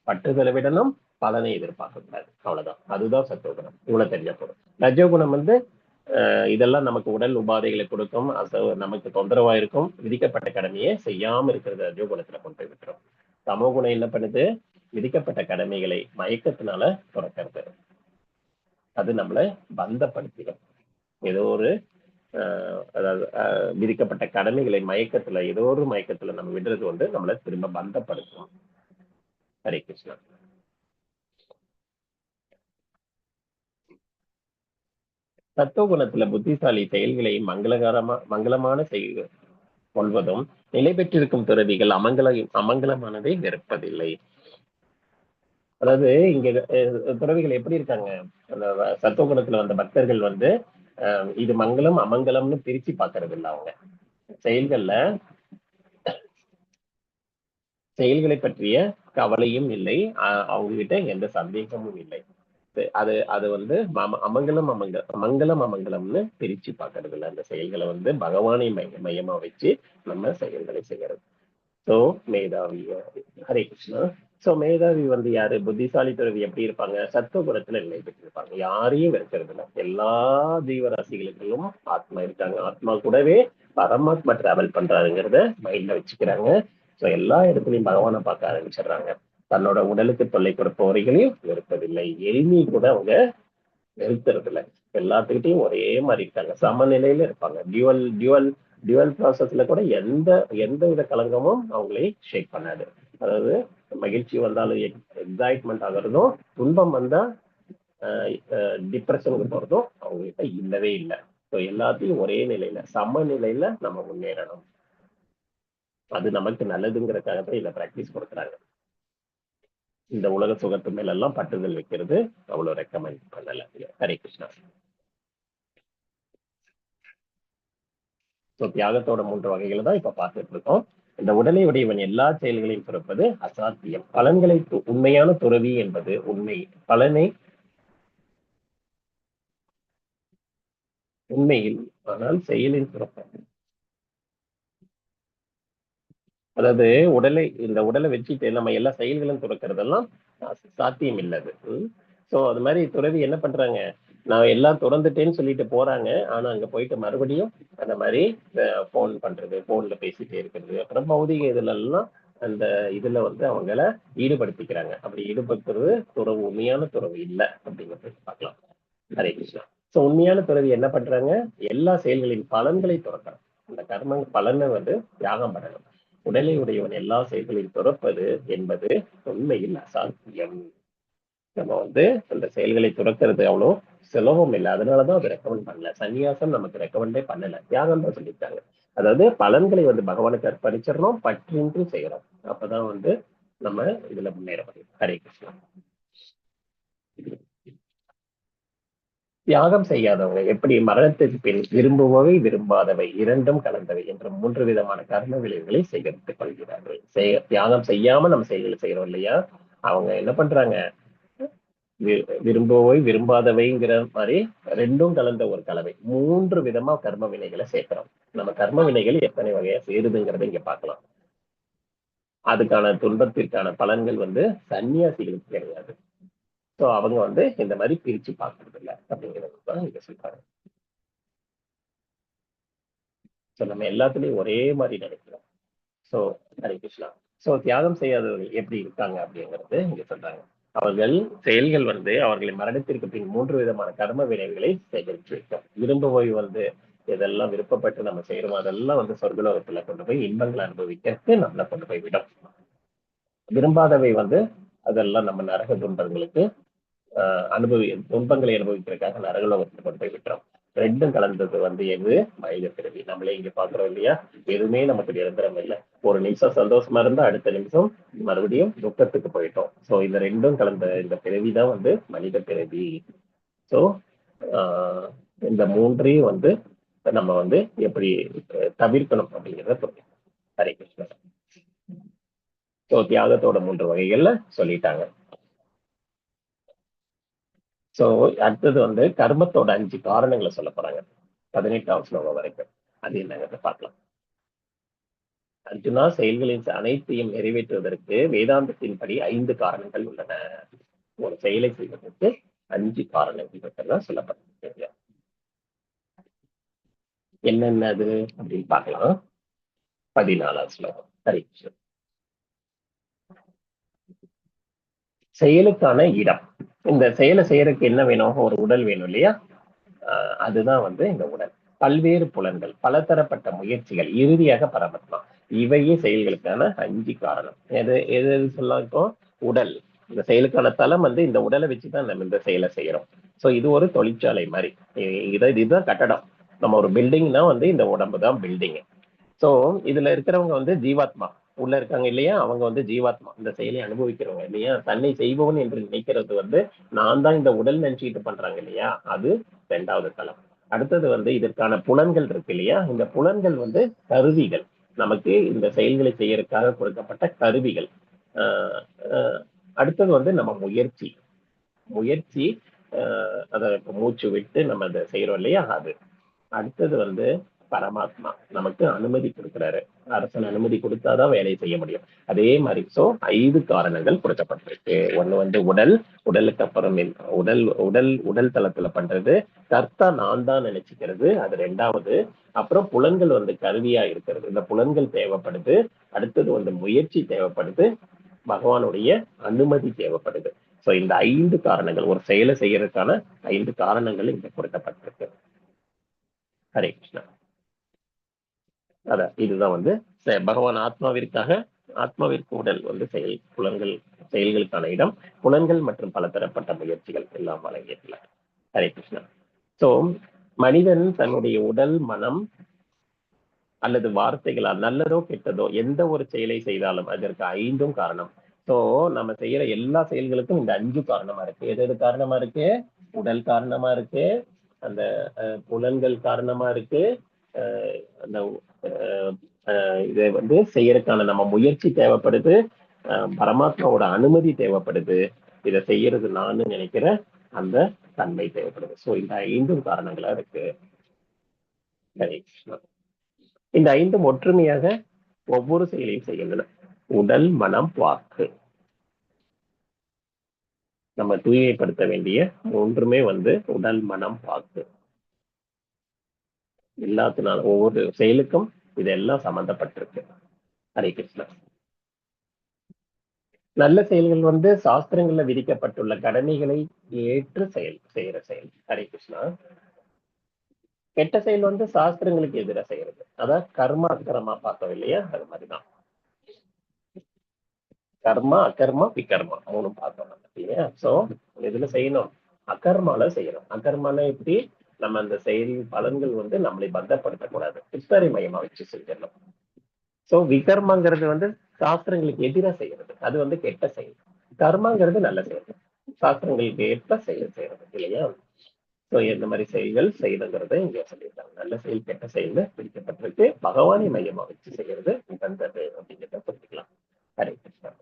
பற்றுதலை விடணும், பலனை எதிர்பார்க்க கூடாது. அவ்வளவுதான். அதுதான் சத்துவகுணம். இவ்வளவு தெரிஞ்ச போதும். ரஜோகுணம் வந்து இதெல்லாம் நமக்கு உடல் உபாதைகளை கொடுக்கும், நமக்கு தொந்தரவா இருக்கும். விதிக்கப்பட்ட கடமையை செய்யாம இருக்கிறது ரஜோகுணத்துல கொண்டு போய் விட்டுரும். தமோ குணம் என்ன பண்ணுது? விதிக்கப்பட்ட கடமைகளை மயக்கத்தினால துறக்கிறது. அது நம்மளை பந்தப்படுத்திடும். ஏதோ ஒரு அதாவது விதிக்கப்பட்ட கடமைகளை மயக்கத்துல, ஏதோ ஒரு மயக்கத்துல நம்ம விடுறது வந்து நம்மளை திரும்ப பந்தப்படுத்தும். ஹரே கிருஷ்ணா. சத்துவகுணத்துல புத்திசாலி செயல்களை மங்களமான செய்ய கொள்வதும், நிலை பெற்றிருக்கும் துறவிகள் அமங்கலமானதை வெறுப்பதில்லை. அதாவது இங்க துறவிகள் எப்படி இருக்காங்க? அந்த சத்துவகுணத்துல வந்த பக்தர்கள் வந்து இது மங்களம் அமங்கலம்னு பிரிச்சு பாக்குறது இல்லை. அவங்க செயல்களை பற்றிய கவலையும் இல்லை, அவங்க கிட்ட எந்த சந்தேகமும் இல்லை. அது வந்து மங்களம்னு பிரிச்சு பாக்குறது இல்லை. அந்த செயல்களை வந்து பகவானை மையமா வச்சு நம்ம செயல்களை செய்யறது. சோ மேதாவி, ஹரே கிருஷ்ணா. சோ மேதாவி வந்து யாரு? புத்திசாலி துறவி எப்படி இருப்பாங்க? சத்துவகுணத்துல நிலை பெற்றிருப்பாங்க. யாரையும் வெறுக்கிறது இல்லை. எல்லா ஜீவராசிகளுக்கும் ஆத்மா இருக்காங்க. ஆத்மா கூடவே பரமாத்மா டிராவல் பண்றாருங்கிறத மைண்ட்ல வச்சுக்கிறாங்க. சோ எல்லா இடத்துலயும் பகவானை பார்க்க ஆரம்பிச்சிடுறாங்க. தன்னோட உடலுக்கு தொல்லை கொடுப்பவர்களையும் வெறுப்பதில்லை. எளிமையை கூட அவங்க வெறுக்கிறது இல்லை. எல்லாத்துக்கிட்டையும் ஒரே மாதிரி இருக்காங்க, சமநிலையில இருப்பாங்க. டியூவல் ப்ராசஸ்ல கூட எந்த வித கலங்கமும் அவங்களை ஷேக் பண்ணாது. அதாவது மகிழ்ச்சி வந்தாலும் எக்ஸைட்மெண்ட் ஆகுறதும், துன்பம் வந்தா டிப்ரெஷனுக்கு போறதும் அவங்ககிட்ட இல்லவே இல்லை. ஸோ எல்லாத்தையும் ஒரே நிலையில, சமநிலையில நம்ம முன்னேறணும். அது நமக்கு நல்லதுங்கிறதுக்காக தான் இதை பிராக்டிஸ் கொடுக்குறாங்க. இந்த உலக சுகத்து மேல எல்லாம் பட்டுதல் வைக்கிறது அவ்வளவு ரெக்கமெண்ட் பண்ணல. ஹரே கிருஷ்ணா. தியாகத்தோட 3 வகைகளை தான் இப்ப பார்த்துட்டு இருக்கோம். இந்த உடலை உடையவன் எல்லா செயல்களையும் துறப்பது அசாத்தியம். பலன்களை உண்மையான துறவி என்பது பலனை உண்மையில், ஆனால் செயலில் துறப்பது. அதாவது இந்த உடலை வச்சுட்டு நம்ம எல்லா செயல்களும் துறக்கிறதெல்லாம் சாத்தியம் இல்லது. சோ அது மாதிரி துறவி என்ன பண்றாங்க? நான் எல்லாம் துறந்துட்டேன்னு சொல்லிட்டு போறாங்க. ஆனா அங்க போயிட்டு மறுபடியும் அந்த மாதிரி போன் பண்றது, போன்ல பேசிட்டே இருக்கிறது, அப்புறம் பௌதிக இதுல எல்லாம் அந்த இதுல வந்து அவங்கள ஈடுபடுத்திக்கிறாங்க. அப்படி ஈடுபடுத்துறது துறவு, உண்மையான துறவு இல்லை அப்படிங்கிறது பார்க்கலாம். ஹரே கிருஷ்ணா. சோ உண்மையான துறவி என்ன பண்றாங்க? எல்லா செயல்களின் பலன்களை துறக்கிறாங்க. அந்த கர்ம பலனை வந்து தியாகம் பண்ணணும். உடலை உடையவன் எல்லா செயல்களையும் துறப்பது என்பது உண்மையில் அசாத்தியம். நம்ம வந்து அந்த செயல்களை துறக்கிறது அவ்வளோ சுலபம் இல்லை. அதனாலதான் அதை ரெக்கமெண்ட் பண்ணல. சன்னியாசம் நமக்கு ரெக்கமெண்டே பண்ணல, தியாகம் தான் சொல்லிட்டாங்க. அதாவது பலன்களை வந்து பகவானுக்கு அர்ப்பணிச்சிடணும், பற்றின்றி செய்யறோம். அப்பதான் வந்து நம்ம இதுல முன்னேற முடியும். ஹரே கிருஷ்ணா. தியாகம் செய்யாதவங்க எப்படி? மரணத்துக்கு பின் விரும்புபவை விரும்பாதவை இரண்டும் கலந்தவை என்ற 3 விதமான கர்ம விளைவுகளை சேகரித்துக் கொள்கிறார்கள். தியாகம் செய்யாம நம்ம செயல்களை செய்யறோம் இல்லையா? அவங்க என்ன பண்றாங்க? விரும்புவை விரும்பாதவைங்கிற மாதிரி ரெண்டும் கலந்த ஒரு கலவை, 3 விதமா கர்ம வினைகளை சேர்க்கிறோம். நம்ம கர்ம வினைகள் எத்தனை வகையா சேருதுங்கிறத இங்க பார்க்கலாம். அதுக்கான துன்பத்திற்கான பலன்கள் வந்து சன்னியாசிகளுக்கு கிடையாது. சோ அவங்க வந்து இந்த மாதிரி பிரிச்சு பார்க்கறது இல்லை அப்படிங்கிறது தான் இங்க சொல்றாங்க. சோ நம்ம எல்லாத்துலயும் ஒரே மாதிரி நினைக்கிறோம். சோ ஹரே கிருஷ்ணா. சோ தியாகம் செய்யாதவர்கள் எப்படி இருக்காங்க அப்படிங்கிறது இங்க சொல்றாங்க. அவர்கள் செயல்கள் வந்து அவர்களை மரணத்திற்கு பின் 3 விதமான கர்ம விளைவுகளை சேகரித்து வைக்கும். விரும்புவை வந்து எதெல்லாம் விருப்பப்பட்டு நம்ம செய்யறோமோ அதெல்லாம் வந்து சொர்க்கலோகத்துல கொண்டு போய் இன்பங்களை அனுபவிக்கிறதுக்கு நம்மளை கொண்டு போய் விடும். விரும்பாதவை வந்து அதெல்லாம் நம்ம நரக துன்பங்களுக்கு துன்பங்களை அனுபவிக்கிறதுக்காக நரகலோகத்துல கொண்டு போய் விட்டுறோம். ரெண்டும் கலந்தது வந்து எது? மனித பிறவி. நம்மளே இங்க பாக்குறோம் இல்லையா? எதுவுமே நமக்கு நிரந்தரம் இல்லை. ஒரு நிமிஷம் சந்தோஷமா இருந்தா அடுத்த நிமிஷம் மறுபடியும் துக்கத்துக்கு போயிட்டோம். சோ இந்த ரெண்டும் கலந்த இந்த பிறவிதான் வந்து மனித பிறவி. சோ இந்த 3ஐயும் வந்து நம்ம வந்து எப்படி தவிர்க்கணும் அப்படிங்கிறத புரியும். ஹரே கிருஷ்ணா. சோ தியாகத்தோட 3 வகைகள்ல சொல்லிட்டாங்க. சோ அடுத்தது வந்து கர்மத்தோட 5 காரணங்களை சொல்ல போறாங்க 18ஆம் ஸ்லோகம் வரைக்கும். அது என்னங்கிறத பார்க்கலாம். அர்ஜுனா, செயல்களின் அனைத்தையும் நிறைவேற்றுவதற்கு வேதாந்தத்தின்படி 5 காரணங்கள் உள்ளன. ஒரு செயலை செய்வதற்கு 5 காரணங்கள் சொல்லப்பட்டிருக்கு. என்னென்னது அப்படின்னு பார்க்கலாம். 14வது ஸ்லோகம். ஹரி கிருஷ்ணா. செயலுக்கான இடம். இந்த செயலை செய்யறதுக்கு என்ன வேணும்? ஒரு உடல் வேணும் இல்லையா? அதுதான் வந்து இந்த உடல். பல்வேறு புலன்கள், பலதரப்பட்ட முயற்சிகள், இறுதியாக பரமாத்மா. இவையே செயல்களுக்கான 5 காரணம். எது எது எது சொல்லலாம்? இப்போ உடல், இந்த செயலுக்கான தளம் வந்து இந்த உடலை வச்சுதான் நம்ம இந்த செயலை செய்யறோம். சோ இது ஒரு தொழிற்சாலை மாதிரி. இதுதான் கட்டடம். நம்ம ஒரு பில்டிங்னா வந்து இந்த உடம்பு தான் பில்டிங். சோ இதுல இருக்கிறவங்க வந்து ஜீவாத்மா உள்ள இருக்காங்க இல்லையா? அவங்க வந்து ஜீவாத்மா, இந்த செயலை அனுபவிக்கிறவங்க இல்லையா? தன்னை செய்பவன் என்று நினைக்கிறது வந்து நான் தான் இந்த உடல் நினைச்சுட்டு பண்றாங்க இல்லையா? அது 2வது தளம். அடுத்தது வந்து இதற்கான புலன்கள் இருக்கு இல்லையா? இந்த புலன்கள் வந்து கருவிகள், நமக்கு இந்த செயல்களை செய்யறதுக்காக கொடுக்கப்பட்ட கருவிகள். அடுத்தது வந்து நம்ம முயற்சி முயற்சி அதை மூச்சு விட்டு நம்ம அதை செய்யறோம் இல்லையா? அது. அடுத்தது வந்து பரமாத்மா நமக்கு அனுமதி கொடுக்கிறாரு. அரசன் அனுமதி கொடுத்தாதான் வேலையை செய்ய முடியும். அதே மாதிரி 5 காரணங்கள் கொடுக்கப்பட்டிருக்கு. ஒண்ணு வந்து உடல், உடலுக்கு அப்புறம் உடல் உடல் உடல் தளத்துல பண்றது, கர்த்தா நான் தான் நினைச்சுக்கிறது, அது 2வது. அப்புறம் புலன்கள் வந்து கருவியா இருக்கிறது, இந்த புலன்கள் தேவைப்படுது. அடுத்தது வந்து முயற்சி தேவைப்படுது, பகவானுடைய அனுமதி தேவைப்படுது. சோ இந்த 5 காரணங்கள், ஒரு செயலை செய்யறதுக்கான 5 காரணங்கள் இங்க கொடுக்கப்பட்டிருக்கு. ஹரே கிருஷ்ணா. அதான் இதுதான் வந்து பகவான் ஆத்மாவிற்கு உடல் வந்து செயல்களுக்கான இடம், புலன்கள் மற்றும் பலதரப்பட்ட முயற்சிகள் எல்லாம் வழங்கியதுல. ஹரே கிருஷ்ணா. சோ மனிதன் தன்னுடைய உடல், மனம் அல்லது வார்த்தைகளால் நல்லதோ கெட்டதோ எந்த ஒரு செயலை செய்தாலும் அதற்கு 5ம் காரணம். சோ நம்ம செய்யற எல்லா செயல்களுக்கும் இந்த 5 காரணமா இருக்கு. எது காரணமா இருக்கு? உடல் காரணமா இருக்கு, அந்த புலன்கள் காரணமா இருக்கு, அந்த இதை வந்து செய்யறதுக்கான நம்ம முயற்சி தேவைப்படுது, பரமாத்மாவோட அனுமதி தேவைப்படுது, இதை செய்யறது நான் நினைக்கிற அந்த தன்மை தேவைப்படுது. சோ இந்த 5ம் காரணங்களா இருக்கு. இந்த 5ம் ஒற்றுமையாக ஒவ்வொரு செயலையும் செய்கின்றன. உடல், மனம், வாக்கு. நம்ம தூய்மைப்படுத்த வேண்டிய 3மே வந்து உடல், மனம், வாக்கு. எல்லாத்தினால ஒவ்வொரு செயலுக்கும் இதெல்லாம் சம்பந்தப்பட்டிருக்கு. ஹரே கிருஷ்ணா. நல்ல செயல்கள் வந்து சாஸ்திரங்கள்ல விதிக்கப்பட்டுள்ள கடமைகளை ஏற்று செய்யற செயல். ஹரே கிருஷ்ணா. கெட்ட செயல் வந்து சாஸ்திரங்களுக்கு எதிராக செய்யறது, அதான் கர்மா அக்கர்மா பார்த்தோம் இல்லையா? அது மாதிரிதான் கர்மா, அகர்மா, விகர்மா 3ம் பார்த்தோம் இல்லையா? சோ எதுல செய்யணும்? அகர்மால செய்யணும். அகர்மானா எப்படி? நம்ம அந்த செயல் பலன்கள் வந்து நம்மளை பந்தப்படுத்தக்கூடாது, சித்தரை மையமா வச்சு செஞ்சிடணும். சோ விகர்மாங்கிறது வந்து சாஸ்திரங்களுக்கு எதிராக செய்யறது, அது வந்து கெட்ட செயல். கர்மாங்கிறது நல்ல செயல், சாஸ்திரங்களுக்கு ஏற்ப செயல் செய்யறது இல்லையா? சோ எந்த மாதிரி செயல்கள் செய்யணுங்கிறத இங்க சொல்லியிருக்காங்க. நல்ல செயல், கெட்ட செயல்னு பிரிக்கப்பட்டிருக்கு. பகவானை மையமா வச்சு செய்யறது உகந்தது அப்படிங்கிறத புரிஞ்சுக்கலாம். ஹரே கிருஷ்ணா.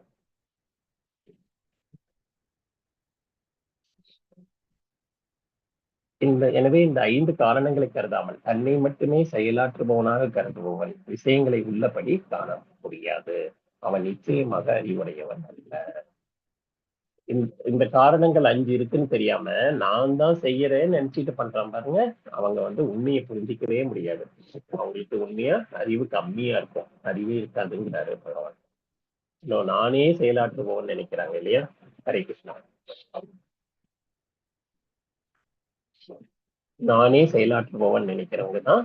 எனவே இந்த 5 காரணங்களை கருதாமல் தன்னை மட்டுமே செயலாற்றுபவனாக கருதுபவன் விஷயங்களை உள்ளபடி காண முடியாது. அவன் நிச்சயமாக அறிவுடையவன் அல்ல. இந்த காரணங்கள் 5 இருக்குன்னு தெரியாம நான் தான் செய்யறேன்னு நினைச்சிட்டு பண்றான் பாருங்க, அவங்க வந்து உண்மையை புரிஞ்சிக்கவே முடியாது. அவங்களுக்கு உண்மையா அறிவு கம்மியா இருக்கும், அறிவே இருக்காதுங்கிறாரு பகவான். நானே செயலாற்றுபவன் நினைக்கிறாங்க இல்லையா? ஹரே கிருஷ்ணா. நானே செயலாற்றுபவன் நினைக்கிறவங்க தான்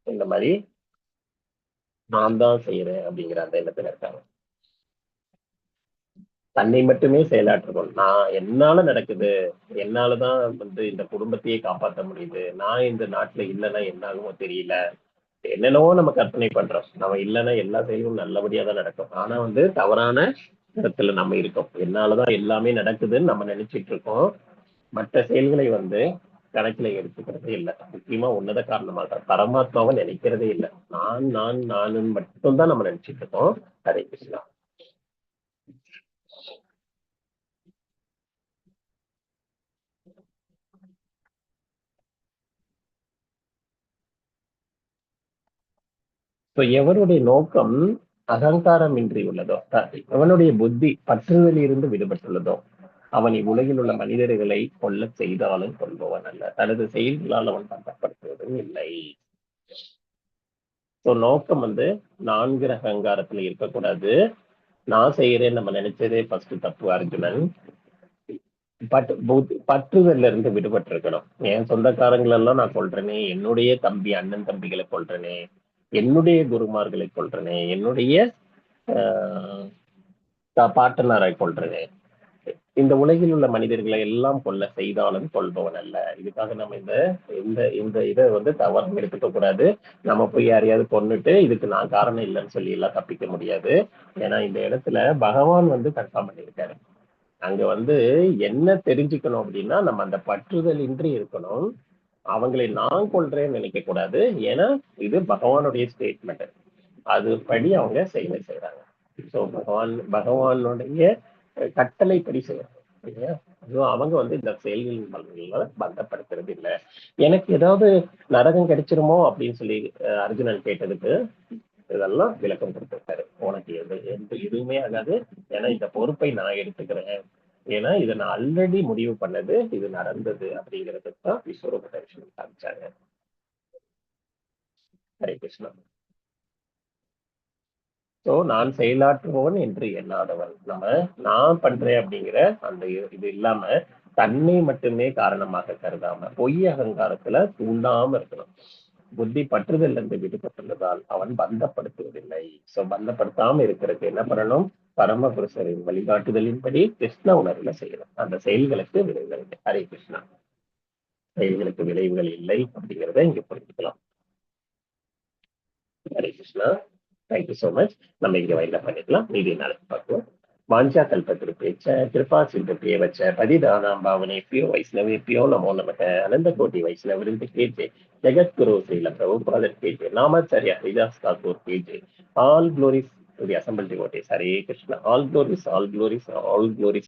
இந்த மாதிரி நான் தான் செய்யறேன் அப்படிங்கிற அந்த எண்ணத்துல இருக்காங்க. தன்னை மட்டுமே செயலாற்றுவோம். நான் என்னால நடக்குது, என்னாலதான் வந்து இந்த குடும்பத்தையே காப்பாற்ற முடியுது, நான் இந்த நாட்டுல இல்லைன்னா என்ன ஆகுமோ தெரியல, என்னென்னவோ நம்ம கற்பனை பண்றோம். நம்ம இல்லைன்னா எல்லா செயலும் நல்லபடியா தான் நடக்கும். ஆனா வந்து தவறான இடத்துல நம்ம இருக்கோம். என்னாலதான் எல்லாமே நடக்குதுன்னு நம்ம நினைச்சிட்டு இருக்கோம். மற்ற செயல்களை வந்து கணக்குல எடுத்துக்கிறதே இல்லை. முக்கியமா உன்னத காரணமாக பரமாத்மாவை நினைக்கிறதே இல்லை. நான் மட்டும்தான் நம்ம நினைச்சிட்டு இருக்கோம். ஹரே கிருஷ்ணா. எவருடைய நோக்கம் அகங்காரம் இன்றி உள்ளதோ, எவனுடைய புத்தி பற்றுதலில் இருந்து விடுபட்டுள்ளதோ அவன் இவ்வுலகில் உள்ள மனிதர்களை கொல்ல செய்தாலும் கொள்பவன் அல்ல. தனது செயல்களால் அவன் பந்தப்படுத்துவதும் இல்லை. நோக்கம் வந்து நான்கு அகங்காரத்துல இருக்கக்கூடாது. நான் செய்யறேன் நம்ம நினைச்சதே ஃபர்ஸ்ட் தப்பு அர்ஜுனன். பற்றுதல்ல இருந்து விடுபட்டு இருக்கணும். என் சொந்தக்காரங்களெல்லாம் நான் கொள்றேனே, என்னுடைய தம்பி அண்ணன் தம்பிகளை கொள்றேனே, என்னுடைய குருமார்களை கொள்றேனே, என்னுடைய பாட்டனாரை கொள்றேனே, இந்த உலகில் உள்ள மனிதர்களை எல்லாம் கொல்ல செய்தாலும் கொள்பவன் அல்ல. இதுக்காக நம்ம இந்த இதை வந்து தவறு எடுத்துக்க கூடாது. நம்ம போய் யாரையாவது கொன்னுட்டு இதுக்கு நான் காரணம் இல்லைன்னு சொல்லி எல்லாம் தப்பிக்க முடியாது. ஏன்னா இந்த இடத்துல பகவான் வந்து கன்ஃபார்ம் பண்ணியிருக்காரு. அங்க வந்து என்ன தெரிஞ்சுக்கணும் அப்படின்னா, நம்ம அந்த பற்றுதல் இன்றி இருக்கணும். அவங்களை நான் கொள்றேன்னு நினைக்க கூடாது. ஏன்னா இது பகவானுடைய ஸ்டேட்மெண்ட். அது படி அவங்க செயலை செய்யறாங்க. ஸோ பகவானுடைய கட்டளைப்படி செய்யறாங்க. அவங்க வந்து இந்த செயல்களை பந்தப்படுத்துறது இல்லை. எனக்கு ஏதாவது நரகம் கிடைச்சிருமோ அப்படின்னு சொல்லி அர்ஜுனன் கேட்டதுக்கு இதெல்லாம் விளக்கம் கொடுத்திருக்காரு. உனக்கு எதுவுமே ஆகாது. ஏன்னா இந்த பொறுப்பை நான் எடுத்துக்கிறேன். ஏன்னா இதை நான் ஆல்ரெடி முடிவு பண்ணது, இது நடந்தது அப்படிங்கிறதுக்கு தான் விஸ்வரூப தரிசனம் காமிச்சாங்க. ஹரே கிருஷ்ணா. நான் செயலாற்றுபவன் என்று எண்ணாதவன். நான் பண்றேன் அப்படிங்கிற அந்த இது இல்லாம தன்னை மட்டுமே காரணமாக கருதாம பொய் அகங்காரத்துல தூண்டாம இருக்கணும். புத்தி பற்றுதல் இருந்து விடுபட்டுள்ளதால் அவன் பந்தப்படுத்துவதில்லை. பந்தப்படுத்தாம இருக்கிறதுக்கு என்ன பண்ணணும்? பரமபுருஷரின் வழிகாட்டுதலின்படி கிருஷ்ண உணர்வுல செய்யணும். அந்த செயல்களுக்கு விளைவுகள் இல்லை. ஹரே கிருஷ்ணா. செயல்களுக்கு விளைவுகள் இல்லை அப்படிங்கிறத இங்க புரிஞ்சுக்கலாம். Hare Krishna. Thank you so much. நம்ம இங்க வைண்ட் அப் பண்ணிக்கலாம். மீதி நாளைக்கு பார்க்கலாம். வாஞ்சா கல்பத்ருபேச்ச கிருபா சிந்துபேவச்ச பதிதானாம் பாவனேபியோ வைஷ்ணவேபியோ நமோ நமக. அனந்த கோட்டி வைஷ்ணவ விருது கேஜே. ஜெகத்குரு ஸ்ரீல பிரபுபாதர் கேஜே. நாமாச்சாரியா ஹரிதாஸ் தாக்கூர் கேஜே. All glories to the assemble devotees. Hare Krishna. All glories, all glories, all glories.